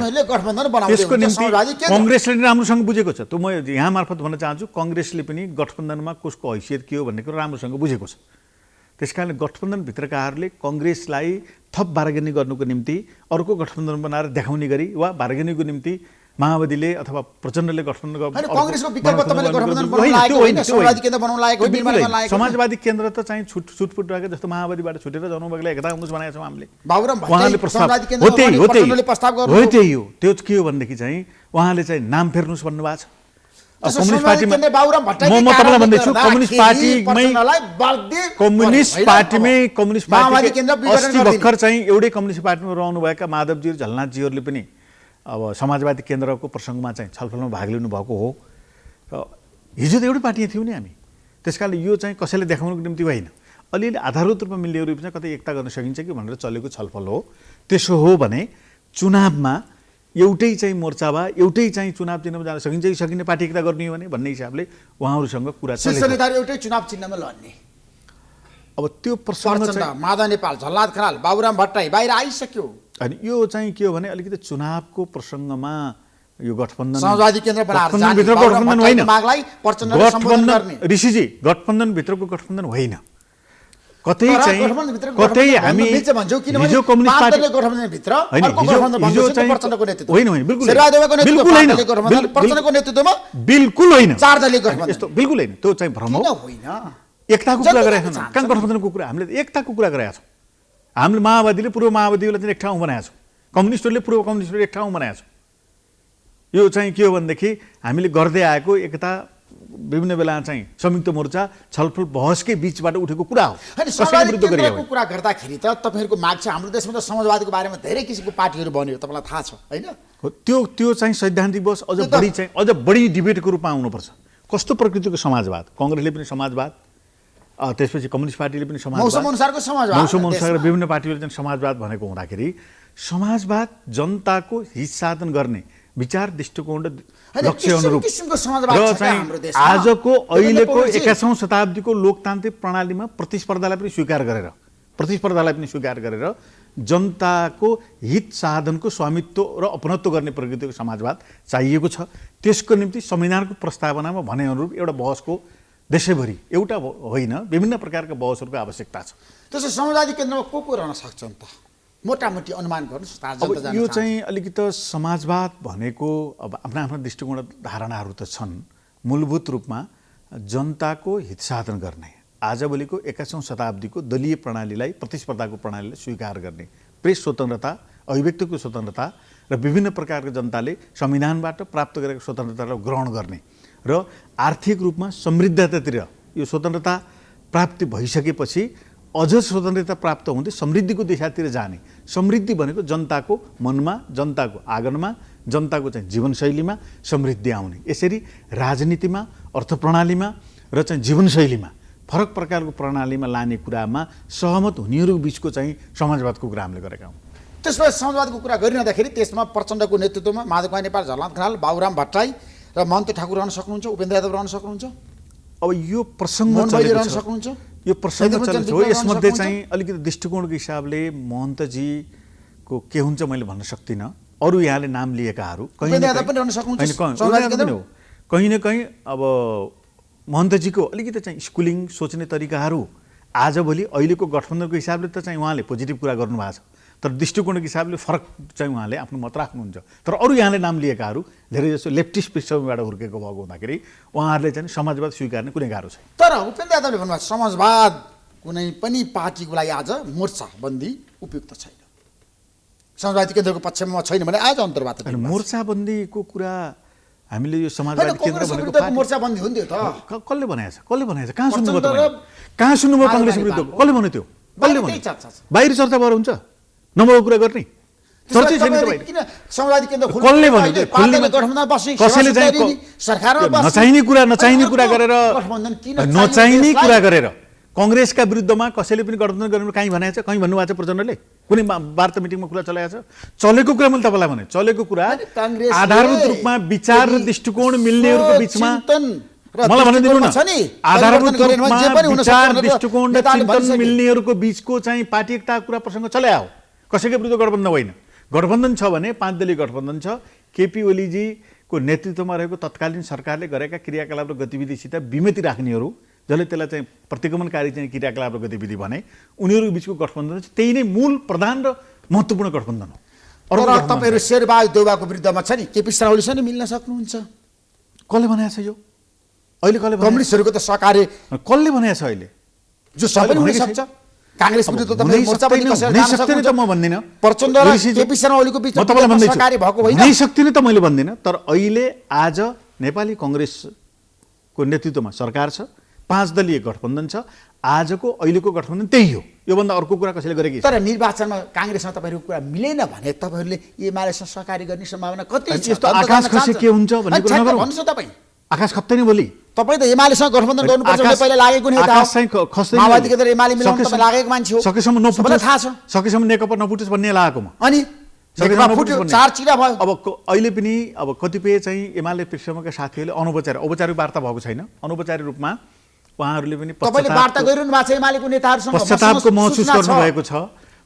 त्यसको निम्ति कङ्ग्रेसले नै राम्रोसँग बुझेको छ। त्यो म यहाँ मार्फत भन्न चाहन्छु, कङ्ग्रेसले पनि गठबन्धनमा कसको हैसियत के हो भन्ने कुरो राम्रोसँग बुझेको छ। त्यसकारणले गठबन्धनभित्रकाहरूले कङ्ग्रेसलाई थप बार्गेनिङ गर्नुको निम्ति अर्को गठबन्धन बनाएर देखाउने गरी वा बार्गेनिङको निम्ति माओवादीले अथवा प्रचण्डले गठबन्धन समाजवादी केन्द्र त चाहिँ छुटफुट रहेको जस्तो माओवादीबाट छुटेर जनमुखलाई एकता कङ्ग्रेस बनाएको छौँ हामीले। उहाँले प्रस्ताव हो, त्यही हो। त्यो के हो भनेदेखि चाहिँ उहाँले चाहिँ नाम फेर्नुहोस् भन्नुभएको छ। कम्युनिस्ट पार्टीमै अस्ति भर्खर चाहिँ एउटै कम्युनिस्ट पार्टीमा रहनुभएका माधवजी झलनाथजीहरूले पनि अब समाजवादी केन्द्रको प्रसङ्गमा चाहिँ छलफलमा भाग लिनु भएको हो। हिजो त एउटै पार्टी थियौँ नि हामी। त्यसकारणले यो चाहिँ कसैले देखाउनुको निम्ति होइन, अलिअलि आधारभूत रूपमा मिल्नेहरू चाहिँ कतै एकता गर्न सकिन्छ कि भनेर चलेको छलफल हो। त्यसो हो भने चुनावमा एउटै चाहिँ मोर्चा वा एउटै चाहिँ चुनाव चिन्हमा जान सकिन्छ कि सकिने, पार्टी एकता गर्ने हो भने भन्ने हिसाबले उहाँहरूसँग कुरा चलेको। एउटै चुनाव चिन्हमा लड्ने अब त्यो प्रश्न माधव नेपाल, झलनाथ खनाल, बाबुराम भट्टराई बाहिर आइसक्यो। अनि यो चाहिँ के हो भने अलिकति चुनावको प्रसङ्गमा यो गठबन्धन समाजवादी केन्द्र गठबन्धनभित्रको गठबन्धन होइन। गठबन्धन ऋषिजी, गठबन्धनभित्रको गठबन्धन होइन। कतै तर चाहिँ गठबन्धनभित्र कतै गठबन्धन हामी मिल्छ भन्छौ, किनभने हिजो कम्युनिस्ट पाँच पार्टी दलीय गठबन्धनभित्र होइन, अर्को हिजो- गठबन्धन हिजो बन्दैछ, चाहिँ- प्रचण्डको नेतृत्व होइन, होइन, बिल्कुल होइन। शेरबहादेवको नेतृत्व, बिल्कुल होइन। पाँच दलीय गठबन्धन, प्रचण्डको नेतृत्वमा बिल्कुल होइन। चार दलीय गठबन्धन। यस्तो बिल्कुल होइन, त्यो चाहिँ भ्रम हो। किन होइन? एकताको कुरा जनताले गरेका छौँ, चाहन्छ कहाँ गठबन्धनको कुरा, हामीले एकताको कुरा गरेका छौँ। हामीले माओवादीले पूर्व माओवादीलाई चाहिँ एक ठाउँ बनाएको छौँ, कम्युनिस्टहरूले पूर्व कम्युनिस्टहरूले एक ठाउँ बनाएको छौँ। यो चाहिँ के हो भनेदेखि हामीले गर्दै आएको एकता विभिन्न बेला चाहिँ संयुक्त मोर्चा छलफल बहसकै बिचबाट उठेको कुरा हो, होइन, कसैको समाजवादी विरुद्ध गरिएको केन्द्रको कुरा गर्दाखेरि त तपाईँहरूको माग छ। हाम्रो देशमा त समाजवादीको बारेमा धेरै किसिमको पार्टीहरू बन्यो, तपाईँलाई थाहा छ होइन? हो। त्यो चाहिँ सैद्धान्तिक बस अझ त्यो त- बढी चाहिँ अझ बढी डिबेटको रूपमा आउनुपर्छ। कस्तो प्रकृतिको समाजवाद, काङ्ग्रेसले पनि समाजवाद, त्यसपछि कम्युनिस्ट पार्टीले पनि समाजवाद, मौसम अनुसारको समाजवाद मौसम अनुसार देशमा। विभिन्न पार्टीहरूले चाहिँ समाजवाद भनेको हुँदाखेरि समाजवाद जनताको हित साधन गर्ने विचार दृष्टिकोण र लक्ष्य अनुरूप किसिमको समाजवाद र छ क्या चाहिँ हाम्रो देशमा? आजको अहिलेको पौडेलजी, 21औं शताब्दीको लोकतान्त्रिक प्रणालीमा प्रतिस्पर्धालाई पनि स्वीकार गरेर जनताको हित साधनको स्वामित्व र अपनत्व गर्ने प्रकृतिको समाजवाद चाहिएको छ। त्यसको निम्ति संविधानको प्रस्तावनामा भने अनुरूप एउटा बहसको देशैभरि एउटा होइन विभिन्न प्रकारका बहसहरूको आवश्यकता छ। त्यसो समाजवादी केन्द्रमा को रहन सक्छन् त? मोटामोटी अनुमान गर्नुहोस्, अब जनता जान्न यो चाहन्छ। चाहिँ अलिकति समाजवाद भनेको अब आफ्ना आफ्ना दृष्टिकोण र धारणाहरू त छन्। मूलभूत रूपमा जनताको हित साधन गर्ने, आजभोलिको 21औं शताब्दीको दलीय प्रणालीलाई, प्रतिस्पर्धाको प्रणालीलाई स्वीकार गर्ने, प्रेस स्वतन्त्रता, अभिव्यक्तिको स्वतन्त्रता र विभिन्न प्रकारको जनताले संविधानबाट प्राप्त गरेको स्वतन्त्रतालाई ग्रहण गर्ने र आर्थिक रूपमा समृद्धतातिर यो स्वतन्त्रता प्राप्ति भइसकेपछि अझ स्वतन्त्रता प्राप्त हुँदै समृद्धिको दिशातिर जाने। समृद्धि भनेको जनताको मनमा, जनताको आँगनमा, जनताको चाहिँ जीवनशैलीमा समृद्धि आउने। यसरी राजनीतिमा, अर्थप्रणालीमा र चाहिँ जीवनशैलीमा फरक प्रकारको प्रणालीमा लाने कुरामा सहमत हुनेहरू बिचको चाहिँ समाजवादको कुरा हामीले गरेका हौँ। त्यसमा समाजवादको कुरा गरिरहँदाखेरि त्यसमा प्रचण्डको नेतृत्वमा माधवकुमार नेपाल, झलनाथ खनाल, बाबुराम भट्टराई र महन्त ठाकुर रहन सक्नुहुन्छ, उपेन्द्र यादव रहन सक्नुहुन्छ, अब यो प्रसङ्ग मोहन बैली चलेको रहन छ। सक्नुहुन्छ, यो प्रसङ्ग सैदुल चलेको हो। रहन यसमध्ये सक्नुहुन्छ। चाहिँ अलिकति दृष्टिकोणको हिसाबले महन्तजीको के हुन्छ मैले भन्न सक्दिनँ। अरू यहाँले नाम लिएकाहरू कहीँ उपेन्द्र न यादव कहीँ- पनि रहन सक्नुहुन्छ, होइन, कहीँ- समाजवादी उपेन्द्र यादव पनि हो। कहीँ न कहीँ अब महन्तजीको अलिकति चाहिँ स्कुलिङ सोच्ने तरिकाहरू आजभोलि अहिलेको गठबन्धनको हिसाबले त चाहिँ उहाँले पोजिटिभ कुरा गर्नुभएको छ, तर दृष्टिकोणको हिसाबले फरक चाहिँ उहाँले आफ्नो मत राख्नुहुन्छ। तर अरू यहाँले नाम लिएकाहरू धेरै जसो लेफ्टिस्ट पृष्ठभूमिबाट हुर्केको भएको हुँदाखेरि उहाँहरूले चाहिँ समाजवाद स्वीकार्ने कुनै गाह्रो छैन। तर उपेन्द्र यादवले भन्नुभएको छ, समाजवाद कुनै पनि पार्टीको लागि आज मोर्चाबन्दी उपयुक्त छैन। समाजवादी केन्द्रको पक्षमा म छैन भने आज अन्तर्वार्ता होइन, मोर्चाबन्दीको कुरा हामीले यो होइन, समाजवादी केन्द्र कङ्ग्रेसको भनेको विरुद्धको पार्टी- मोर्चाबन्दी हो नि त्यो त। कसले बनाएछ? कसले बनाएछ? कहाँ सुन्नुभयो प्रचण्ड तपाईँले? र कहाँ सुन्नुभयो माधव कङ्ग्रेसको नेपाल? विरुद्ध? कसले भन्यो त्यो? कसले बाहिर भन्यो? त्यही चर्चा छ। बाहिर चर्चा भएर हुन्छ? नभएको कुरा गर्ने चर्चै छैन तपाईँले तपाईँ। किन समाजवादी केन्द्र खोल्नु कसले भयो? भन्यो? अहिले खोल्ने पार्टीले गठबन्धनमा बस्ने, कसैले चाहिँ सेवा सरकारमा त्यो बस्ने। नचाहिने कुरा अनि गरेर गठबन्धन किन नचाहिने चाहियो कुरा देशलाई? गरेर काङ्ग्रेसका विरुद्धमा कसैले पनि गठबन्धन गर्ने कहीँ भनेको छ? कहीँ भन्नुभएको छ प्रचण्डले? कुनै वार्ता मिटिङमा कुरा चलाएको छ? चलेको कुरा मैले तपाईँलाई भने, चलेको कुरा अनि काङ्ग्रेसले आधारभूत रूपमा विचार र दृष्टिकोण मिल्नेहरूको बिचमा चिन्तन र मलाई भन्न दिनु न, दृष्टिकोणमा छ नि, आधारभूत परिवर्तन गरेन भने रूपमा जे पनि हुन सक्छ विचार भनेर दृष्टिकोण र नेताले चिन्तन भनिसके। मिल्नेहरूको बिचको चाहिँ पार्टी एकता कुरा प्रसङ्ग चल्या हो। कसैको विरुद्ध गठबन्धन होइन। गठबन्धन छ भने 5 दलीय गठबन्धन छ। केपी ओलीजीको नेतृत्वमा रहेको तत्कालीन सरकारले गरेका क्रियाकलाप र गतिविधिसित विमति राख्नेहरू, जसले त्यसलाई चाहिँ प्रतिगमनकारी चाहिँ क्रियाकलाप र गतिविधि भने, उनीहरूको बिचको गठबन्धन चाहिँ त्यही नै मूल प्रधान र महत्त्वपूर्ण गठबन्धन हो। तर गठबन्धन तपाईँहरू शेरबहादुर देउवाको विरुद्धमा छ नि, केपी शर्मा ओलीसँग मिल्न सक्नुहुन्छ। कसले बनाएको छ यो? अहिले कसले बनाएको छ? कम्युनिस्टहरूको त सहकार्य कसले बनाएको छ अहिले? जो सबै हुन भनेकै सक्छ। काङ्ग्रेस अब विरुद्ध हुनै तपाईँ मोर्चाबन्दी सक्दैन, कसरी हुनै जान सक्दैन त सक्नुहुन्छ? म भन्दिनँ। प्रचण्ड र ऋषिजी, केपी शर्मा ओलीको बिचमा म तपाईँलाई भन्दैछु, सहकार्य भएको होइन। हुनै सक्दैन त मैले भन्दिनँ। तर अहिले आज नेपाली कङ्ग्रेसको नेतृत्वमा सरकार छ, 5 दलीय गठबन्धन छ। आजको अहिलेको गठबन्धन त्यही हो। योभन्दा अर्को कुरा कसैले गरेकी तर निर्वाचनमा काङ्ग्रेसमा तपाईँहरूको कुरा मिलेन भने तपाईँहरूले एमालेसँग सहकार्य गर्ने सम्भावना कति छ? यस्तो आकाश खसे के हुन्छ भन्ने कुरा नगरौँ। भन्नुहोस् न तपाईँ। आकाश खप्दैन भोलि। तपाईँ त एमालेसँग गठबन्धन गर्नुपर्छ भने आकाश- पहिला लागेको नेता हो। आकाश चाहिँ खस्दैन माओवादी भोलि। केन्द्र एमाले मिलाउनु तपाईँ लागेको मान्छे हो। सकेसम्म सबैलाई नफुटोस्, थाहा छ। सकेसम्म नेकपा नफुटोस् भन्ने लागेको म। अनि सकेसम्म नेकपा नफुटोस् फुट्यो, भन्ने। 4 चिरा भयो। अब अहिले पनि अब कतिपय चाहिँ एमाले पृष्ठभूमिका साथीहरूले औपचारिक वार्ता भएको छैन। अनौपचारिक रूपमा उहाँहरूले पनि तपाईँले वार्ता गरिरहनु भएको छ एमालेको नेताहरूसँग। पश्चातापको महसुस सूचना छ। गर्नुभएको छ।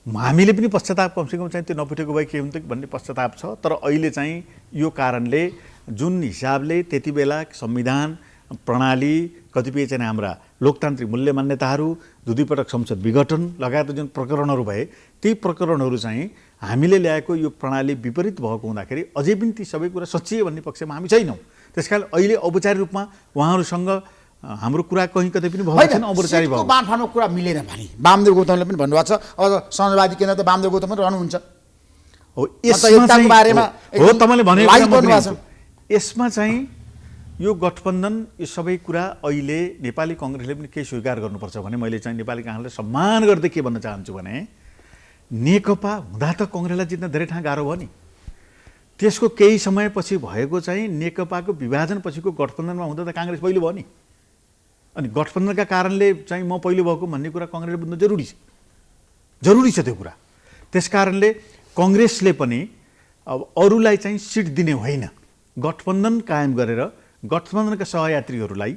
हामीले पनि पश्चाताप कमसेकम चाहिँ त्यो नफुटेको भए के हुन्थ्यो भन्ने पश्चाताप छ। तर अहिले चाहिँ यो कारणले जुन हिसाबले त्यति बेला संविधान प्रणाली, कतिपय चाहिँ हाम्रा लोकतान्त्रिक मूल्य मान्यताहरू, दुईपटक संसद विघटन लगायत जुन प्रकरणहरू भए ती प्रकरणहरू चाहिँ हामीले ल्याएको यो प्रणाली विपरीत भएको हुँदाखेरि अझै पनि ती सबै कुरा सच्चिए भन्ने पक्षमा हामी छैनौँ। त्यसकारण अहिले औपचारिक रूपमा उहाँहरूसँग हाम्रो कुरा कहीँ कतै पनि भएको छैन, औपचारिक सिटको भयो। बाँडफाँडको कुरा मिलेन भने वामदेव गौतमले पनि भन्नुभएको छ अब समाजवादी केन्द्र त वामदेव गौतम पनि रहनुहुन्छ। हो यसमा चाहिँ बारेमा हो तपाईँले भने लाइभ गर्नुभएको छ। यसमा चाहिँ यो गठबन्धन यो सबै कुरा अहिले नेपाली कङ्ग्रेसले पनि के स्वीकार गर्नुपर्छ भने मैले चाहिँ नेपाली काङ्ग्रेसलाई सम्मान गर्दै के भन्न चाहन्छु भने नेकपा हुँदा त कङ्ग्रेसलाई जित्न धेरै ठाउँ गाह्रो भयो नि। त्यसको केही समयपछि भएको चाहिँ नेकपाको विभाजनपछिको गठबन्धनमा हुँदा त काङ्ग्रेस पहिलो भयो नि। अनि गठबन्धनका कारणले चाहिँ म पहिलो भएको भन्ने कुरा कङ्ग्रेसले बुझ्नु जरुरी छ त्यो कुरा। त्यस कारणले कङ्ग्रेसले पनि अब अरूलाई चाहिँ सिट दिने होइन, गठबन्धन कायम गरेर गठबन्धनका सहयात्रीहरूलाई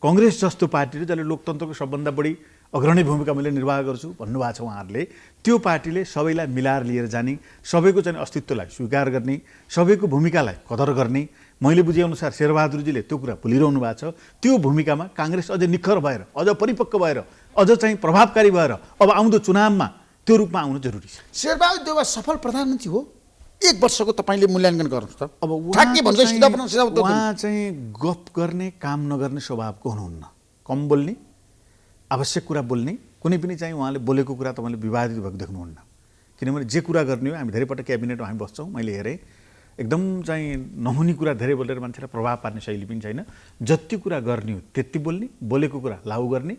कङ्ग्रेस जस्तो पार्टीले जसले लोकतन्त्रको सबभन्दा बढी अग्रणी भूमिका मैले निर्वाह गर्छु भन्नुभएको छ उहाँहरूले, त्यो पार्टीले सबैलाई मिलाएर लिएर जाने, सबैको चाहिँ अस्तित्वलाई स्वीकार गर्ने, सबैको भूमिकालाई कदर गर्ने, मैले बुझेअनुसार शेरबहादुरजीले त्यो कुरा भुलिरहनु भएको छ। त्यो भूमिकामा काङ्ग्रेस अझ निखर भएर, अझ परिपक्व भएर, अझ चाहिँ प्रभावकारी भएर अब आउँदो चुनावमा त्यो रूपमा आउनु जरुरी छ। शेरबहादुर देउवा सफल प्रधानमन्त्री हो, 1 वर्षको तपाईँले मूल्याङ्कन गर्नुहोस् त। अब ठ्याक्कै भन्छ सिधा उत्तर दिनु। उहाँ चाहिँ गफ गर्ने काम नगर्ने स्वभावको हुनुहुन्न, कम बोल्ने, आवश्यक कुरा बोल्ने, कुनै पनि चाहिँ उहाँले बोलेको कुरा तपाईँले विवादित भएको देख्नुहुन्न। किनभने जे कुरा गर्ने हो, हामी धेरैपटक क्याबिनेटमा हामी बस्छौँ, मैले हेरेँ एकदम चाहिँ नहुने कुरा धेरै बोलेर मान्छेलाई प्रभाव पार्ने शैली पनि छैन। जति कुरा गर्ने हो त्यति बोल्ने, बोलेको कुरा लागू गर्ने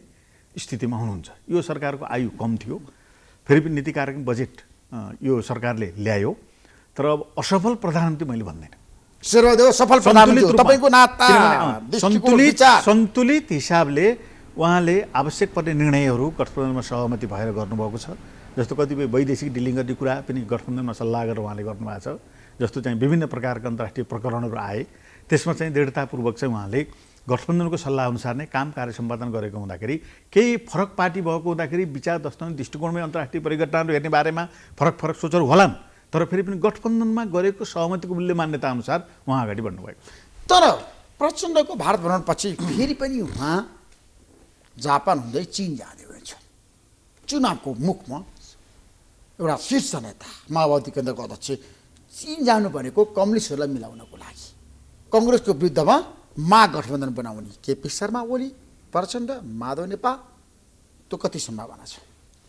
स्थितिमा हुनुहुन्छ। यो सरकारको आयु कम थियो, फेरि पनि नीति कार्यक्रम बजेट यो सरकारले ल्यायो, तर अब असफल प्रधानमन्त्री मैले भन्दैन। शेरबहादुर सफल प्रधानमन्त्री हो तपाईँको नाता, दृष्टिकोण, विचार सन्तुलित हिसाबले उहाँले आवश्यक पर्ने निर्णयहरू गठबन्धनमा सहमति भएर गर्नुभएको छ। जस्तो कतिपय वैदेशिक डिलिङ गर्ने कुरा पनि गठबन्धनमा सल्लाह गरेर उहाँले गर्नुभएको छ। जस्तो चाहिँ विभिन्न प्रकारका अन्तर्राष्ट्रिय प्रकरणहरू आए त्यसमा चाहिँ दृढतापूर्वक चाहिँ उहाँले गठबन्धनको सल्लाह अनुसार नै काम कार्य सम्पादन गरेको हुँदाखेरि केही फरक पार्टी भएको हुँदाखेरि विचार दर्शन दृष्टिकोणमै अन्तर्राष्ट्रिय परिघटनाहरू हेर्ने बारेमा फरक सोचहरू होलान्, तर फेरि पनि गठबन्धनमा गरेको सहमतिको मूल्य मान्यता अनुसार उहाँ अगाडि बढ्नुभएको। तर प्रचण्डको भारत भ्रमणपछि फेरि पनि उहाँ जापान हुँदै चीन जाँदै हुनुहुन्छ। चुनावको मुखमा एउटा शीर्ष नेता माओवादी केन्द्रको अध्यक्ष चीन जानु भनेको कम्युनिस्टहरूलाई मिलाउनको लागि, कङ्ग्रेसको विरुद्धमा महागठबन्धन बनाउने केपी शर्मा ओली, प्रचण्ड, माधव नेपाल, त्यो कति सम्भावना छ?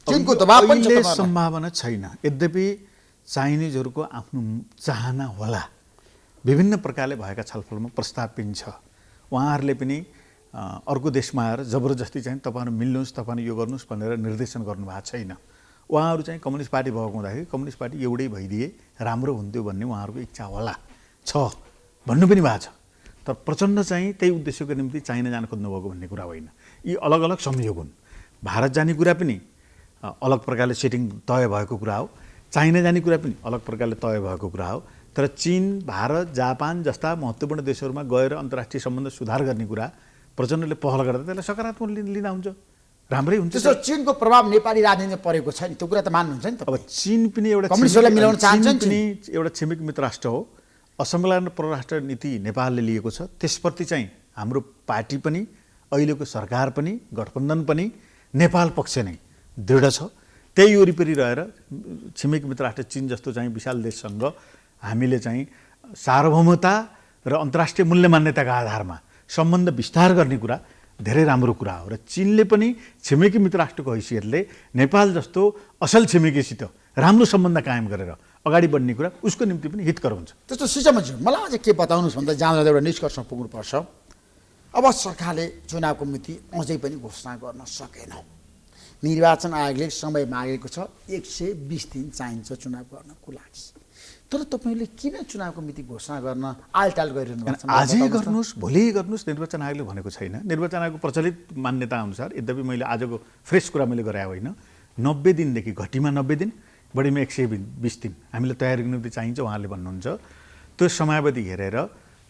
चीनको दबाब पनि छ तपाईँलाई? सम्भावना छैन। यद्यपि चाइनिजहरूको आफ्नो चाहना होला, विभिन्न प्रकारले भएका छलफलमा प्रस्ताव पनि छ। उहाँहरूले पनि अर्को देशमा आएर जबरजस्ती चाहिँ तपाईँहरू मिल्नुहोस्, तपाईँले यो गर्नुहोस् भनेर निर्देशन गर्नुभएको छैन। उहाँहरू चाहिँ कम्युनिस्ट पार्टी भएको हुँदाखेरि कम्युनिस्ट पार्टी एउटै भइदिए राम्रो हुन्थ्यो भन्ने उहाँहरूको इच्छा होला, छ भन्नु पनि भएको छ। तर प्रचण्ड चाहिँ त्यही उद्देश्यको निम्ति चाइना जान खोज्नुभएको भन्ने कुरा होइन। यी अलग अलग संयोग हुन्। भारत जाने कुरा पनि अलग प्रकारले सेटिङ तय भएको कुरा हो, चाइना जाने कुरा पनि अलग प्रकारले तय भएको कुरा हो। तर चीन, भारत, जापान जस्ता महत्त्वपूर्ण देशहरूमा गएर अन्तर्राष्ट्रिय सम्बन्ध सुधार गर्ने कुरा प्रचण्डले पहल गर्दा त्यसलाई सकारात्मक लिँदा हुन्छ, राम्रै हुन्छ। त्यसो चीनको प्रभाव नेपाली राजनीतिमा परेको छैन, त्यो कुरा त मान्नुहुन्छ नि त? अब चीन पनि एउटा कम्युनिस्टलाई मिलाउन चाहन्छन्, पनि एउटा छिमेकी मित्र राष्ट्र हो, असंलग्न परराष्ट्र नीति नेपालले लिएको छ। त्यसप्रति चाहिँ हाम्रो पार्टी पनि, अहिलेको सरकार पनि, गठबन्धन पनि नेपाल पक्ष नै दृढ छ। त्यही वरिपरि रहेर छिमेकी मित्र राष्ट्र चीन जस्तो चाहिँ विशाल देशसँग हामीले चाहिँ सार्वभौमता र अन्तर्राष्ट्रिय मूल्य मान्यताका आधारमा सम्बन्ध विस्तार गर्ने कुरा धेरै राम्रो कुरा हो। र चीनले पनि छिमेकी मित्र राष्ट्रको हैसियतले नेपाल जस्तो असल छिमेकीसित राम्रो सम्बन्ध कायम गरेर अगाडि बढ्ने कुरा उसको निम्ति पनि हितकर हुन्छ। त्यस्तो सिस्टमजी मलाई अझै के बताउनुहोस् भन्दा जाँदा एउटा निष्कर्षमा पुग्नुपर्छ। अब सरकारले चुनावको मिति अझै पनि घोषणा गर्न सकेन। निर्वाचन आयोगले समय मागेको छ, 120 दिन चाहिन्छ चुनाव गर्नको लागि। तर तपाईँले किन चुनावको मिति घोषणा गर्न आलटाल गरिरहनु भएको छ? आजै गर्नुहोस्, भोलि गर्नुहोस्, निर्वाचन आयोगले भनेको छैन। निर्वाचन आयोगको प्रचलित मान्यता अनुसार, यद्यपि मैले आजको फ्रेस कुरा मैले गराए होइन, 90 दिनदेखि घटीमा 90 दिन, बढीमा 120 दिन हामीलाई तयारीको निम्ति चाहिन्छ उहाँले भन्नुहुन्छ। त्यो समयावधि हेरेर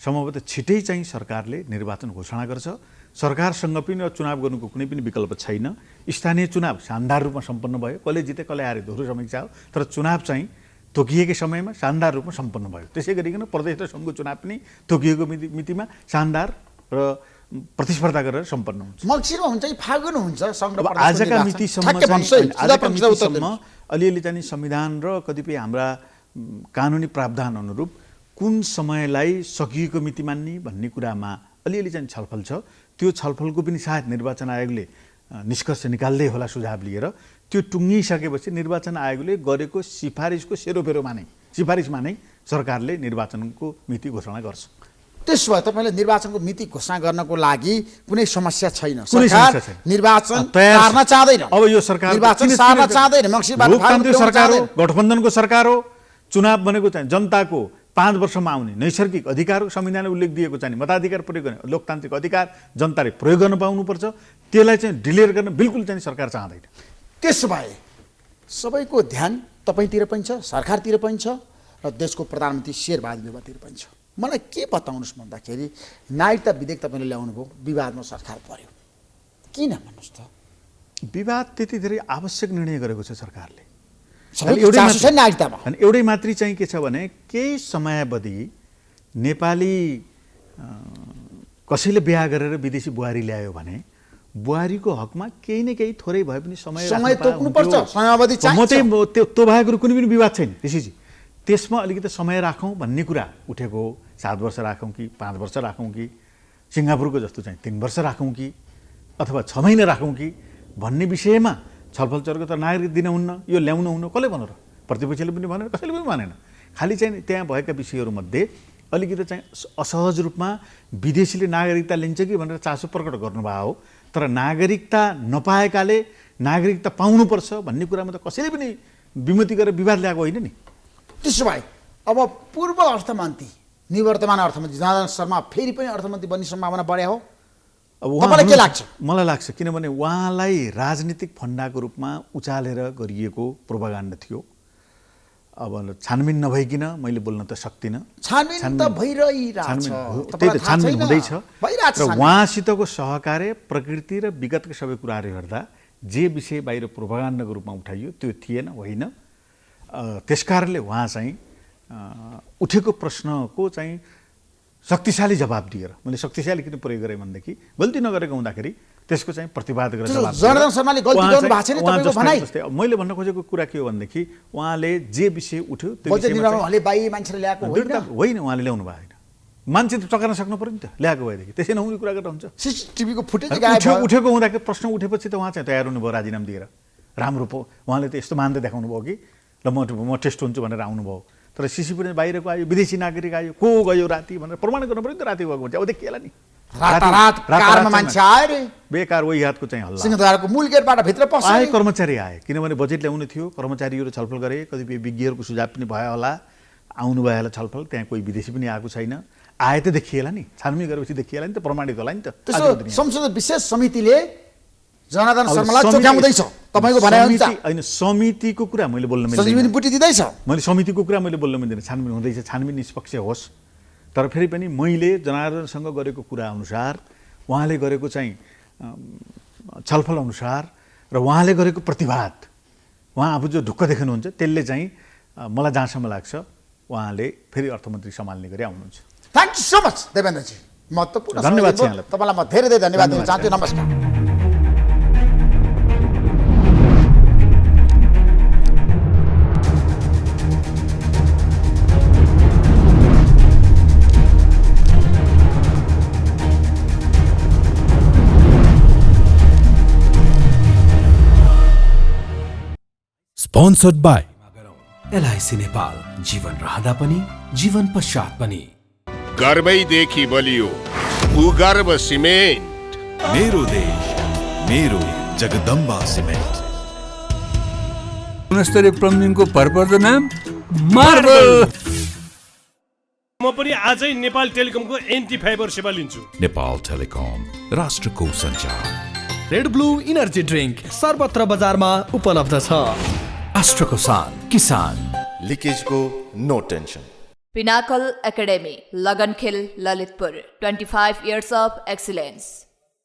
सम्भवतः छिटै चाहिँ सरकारले निर्वाचन घोषणा गर्छ। सरकारसँग पनि चुनाव गर्नुको कुनै पनि विकल्प छैन। स्थानीय चुनाव शानदार रूपमा सम्पन्न भयो, कसले जिते कसले हारे दोहोरो समीक्षा हो, तर चुनाव चाहिँ तोकिएकै समयमा शानदार रूपमा सम्पन्न भयो। त्यसै गरिकन प्रदेश र सङ्घको चुनाव पनि तोकिएको मितिमा शानदार र प्रतिस्पर्धा गरेर सम्पन्न हुन्छ। मक्सिरमा हुन्छ कि फागुन हुन्छ सङ्घ र अब प्रदेशको आजका निर्वाचन? मितिसम्म ठ्याक्कै भन्नुहोस् है, चाहिँ- सिधा आजका प्रश्नको उत्तर मितिसम्म दिनुहोस्। अलिअलि चाहिँ संविधान र कतिपय हाम्रा कानुनी प्रावधान अनुरूप कुन समयलाई सकिएको मिति मान्ने भन्ने कुरामा अलिअलि चाहिँ छलफल छ। त्यो छलफलको पनि सायद निर्वाचन आयोगले निष्कर्ष निकाल्दै होला सुझाव लिएर। त्यो टुङ्गिसकेपछि निर्वाचन आयोगले गरेको सिफारिसको सेरोफेरोमा नै सिफारिसमा नै सरकारले निर्वाचनको मिति घोषणा गर्छ। त्यसो भए तपाईँले निर्वाचनको मिति घोषणा गर्नको लागि कुनै समस्या छैन। कुनै सरकार समस्या छैन। निर्वाचन तयार छ। सार्न चाहदैन। अब यो सरकार निर्वाचन सार्न चाहदैन। मक्सिरबाट लोकतान्त्रिक फागुन सरकार हो, चाहदैन। गठबन्धनको सरकार हो। चुनाव भनेको चाहिँ जनताको 5 वर्षमा आउने नैसर्गिक अधिकार हो। संविधानले उल्लेख दिएको चाहिँ मताधिकार प्रयोग गर्ने लोकतान्त्रिक अधिकार जनताले प्रयोग गर्न पाउनुपर्छ। त्यसलाई चाहिँ डिलेर गर्न बिल्कुल चाहिँ सरकार चाहँदैन। त्यसो भए सबैको ध्यान तपाईँतिर पनि छ, सरकारतिर पनि छ र देशको प्रधानमन्त्री शेरबहादुर देउवातिर पनि छ। मलाई के बताउनुहोस् भन्दाखेरि नागरिकता विधेयक तपाईँले ल्याउनु भयो, विवादमा सरकार पर्यो, किन भन्नुहोस् त? विवाद त्यति धेरै आवश्यक निर्णय गरेको छ सरकारले। सबैको चासो छ नागरिकतामा। अनि एउटै मात्रै चाहिँ के छ भने केही समयावधि नेपाली कसैले बिहा गरेर विदेशी बुहारी ल्यायो भने बुहारीको हकमा केही न केही थोरै भए पनि समय तोक्नुपर्छ, समयावधि चाहिन्छ। म चाहिँ त्यो बाहेक कुनै पनि विवाद छैन ऋषिजी। त्यसमा अलिकति समय राखौँ भन्ने कुरा उठेको हो। 7 वर्ष राखौँ कि 5 वर्ष राखौँ कि सिङ्गापुरको जस्तो चाहिँ 3 वर्ष राखौँ कि अथवा 6 महिना राखौँ कि भन्ने विषयमा छलफल चलेको। त नागरिक दिन हुन्न, यो ल्याउनु हुन्न, कसले भन्नु र? प्रतिपक्षले पनि भनेन, कसैले पनि भनेन। खालि चाहिँ त्यहाँ भएका विषयहरूमध्ये अलिकति चाहिँ असहज रूपमा विदेशीले नागरिकता लिन्छ कि भनेर चासो प्रकट गर्नुभएको हो। तर नागरिकता नपाएकाले नागरिकता पाउनुपर्छ भन्ने कुरामा त कसैले पनि विमति गरेर विवाद ल्याएको होइन नि। त्यसो भए अब पूर्व अर्थमन्त्री निवर्तमान अर्थमन्त्री जनार्दन शर्मा फेरि पनि अर्थमन्त्री बन्ने सम्भावना बढ्या हो? अब तपाईँलाई के लाग्छ? मलाई लाग्छ किनभने उहाँलाई राजनीतिक फन्डाको रूपमा उचालेर गरिएको प्रोपागान्डा थियो। अब छानबिन नभइकन मैले बोल्न त सक्दिनँ। छानबिन त भइरहेछ, त्यही त छानबिन हुँदैछ र उहाँसितको सहकार्य प्रकृति र विगतका सबै कुराहरू हेर्दा जे विषय बाहिर प्रोपागान्डाको रूपमा उठाइयो त्यो थिएन, होइन। त्यसकारणले उहाँ चाहिँ उठेको प्रश्नको चाहिँ शक्तिशाली जवाब दिएर, मैले शक्तिशाली किन प्रयोग गरेँ भनेदेखि गल्ती नगरेको हुँदाखेरि त्यसको चाहिँ प्रतिवाद गरेर जवाब जनार्दन शर्माले गल्ती गर्नु भएको छैन तपाईँको भनाइ। मैले भन्न खोजेको कुरा के हो भनेदेखि उहाँले जे विषय उठ्यो त्यो बजेट निर्माणले बाहिर मान्छेले ल्याएको होइन, उहाँले ल्याउनु भएको होइन। मान्छे त टकार्न सक्नु पर्यो नि त ल्याएको भएदेखि। त्यसै नहुने कुरा गर्दा हुन्छ। सिसिटिभीको फुटेज उठेको हुँदाखेरि प्रश्न उठेपछि त उहाँ चाहिँ तयार हुनुभयो राजीनामा दिएर। राम्रो पो उहाँले त यस्तो मान्दै देखाउनु भयो कि ल म टेस्ट हुन्छु भनेर आउनुभयो। तर सिसिटिभी बाहिरको आयो, विदेशी नागरिक आयो, को गयो राति भनेर प्रमाण गर्नु पर्यो नि त। राति गएको हुन्छ अब देखिएला नि, रातारात कारमा मान्छे आयो रे, बेकार वही हातको चाहिँ हल्ला। सिंहदरबारको मूल गेटबाट भित्र पस्यो, आए कर्मचारी आए, किनभने बजेट ल्याउनु थियो। कर्मचारीहरू छलफल गरे, कतिपय विज्ञहरूको सुझाव पनि भयो होला, आउनु भयो होला छलफल। त्यहाँ कोही विदेशी पनि आएको छैन। आए त देखिएला नि, छानबिन गरेपछि देखिएला नि त, प्रमाणित होला नि त। त्यसो संसद विशेष समितिले जनार्दन शर्मालाई चोक्याउँदैछ तपाईँको भनाइ हुन्छ? होइन, समितिको कुरा मैले बोल्न मिल्दैन। सञ्जीवनी बुटी दिँदैछ। मैले समितिको कुरा मैले बोल्न मिल्दैन। छानबिन हुँदैछ, छानबिन निष्पक्ष होस्। तर फेरि पनि मैले जनार्दनसँग गरेको कुरा अनुसार, उहाँले गरेको चाहिँ छलफल अनुसार र उहाँले गरेको प्रतिवाद, उहाँ अब जो ढुक्क देख्नुहुन्छ त्यसले चाहिँ मलाई जहाँसम्म लाग्छ उहाँले फेरि अर्थमन्त्री सम्हाल्ने गरी आउनुहुन्छ। Thank you so much Devendra ji, महत्त्वपूर्ण धन्यवाद छ यहाँलाई। तपाईँलाई म धेरै धेरै धन्यवाद दिन चाहन्छु। नमस्कार। Sponsored by एलआइसी नेपाल, जीवन रहँदा पनि जीवन पश्चात पनि। गर्वैदेखि बलियो भूगर्भ सिमेन्ट। मेरो देश मेरो जगदम्बा सिमेन्ट। गुणस्तरीय प्लम्बिङको भरपर्दो नाम मार्बल। म पनि आजै नेपाल टेलिकमको एन्टी फाइबर सेवा लिन्छु। नेपाल टेलिकम, राष्ट्रको सञ्चार। रेड ब्लू इनर्जी ड्रिङ्क सर्वत्र बजारमा उपलब्ध छ। राष्ट्रको शान, किसान। लिकेजको no tension. Pinnacle Academy, Lagankhel, Lalitpur. 25 years of excellence.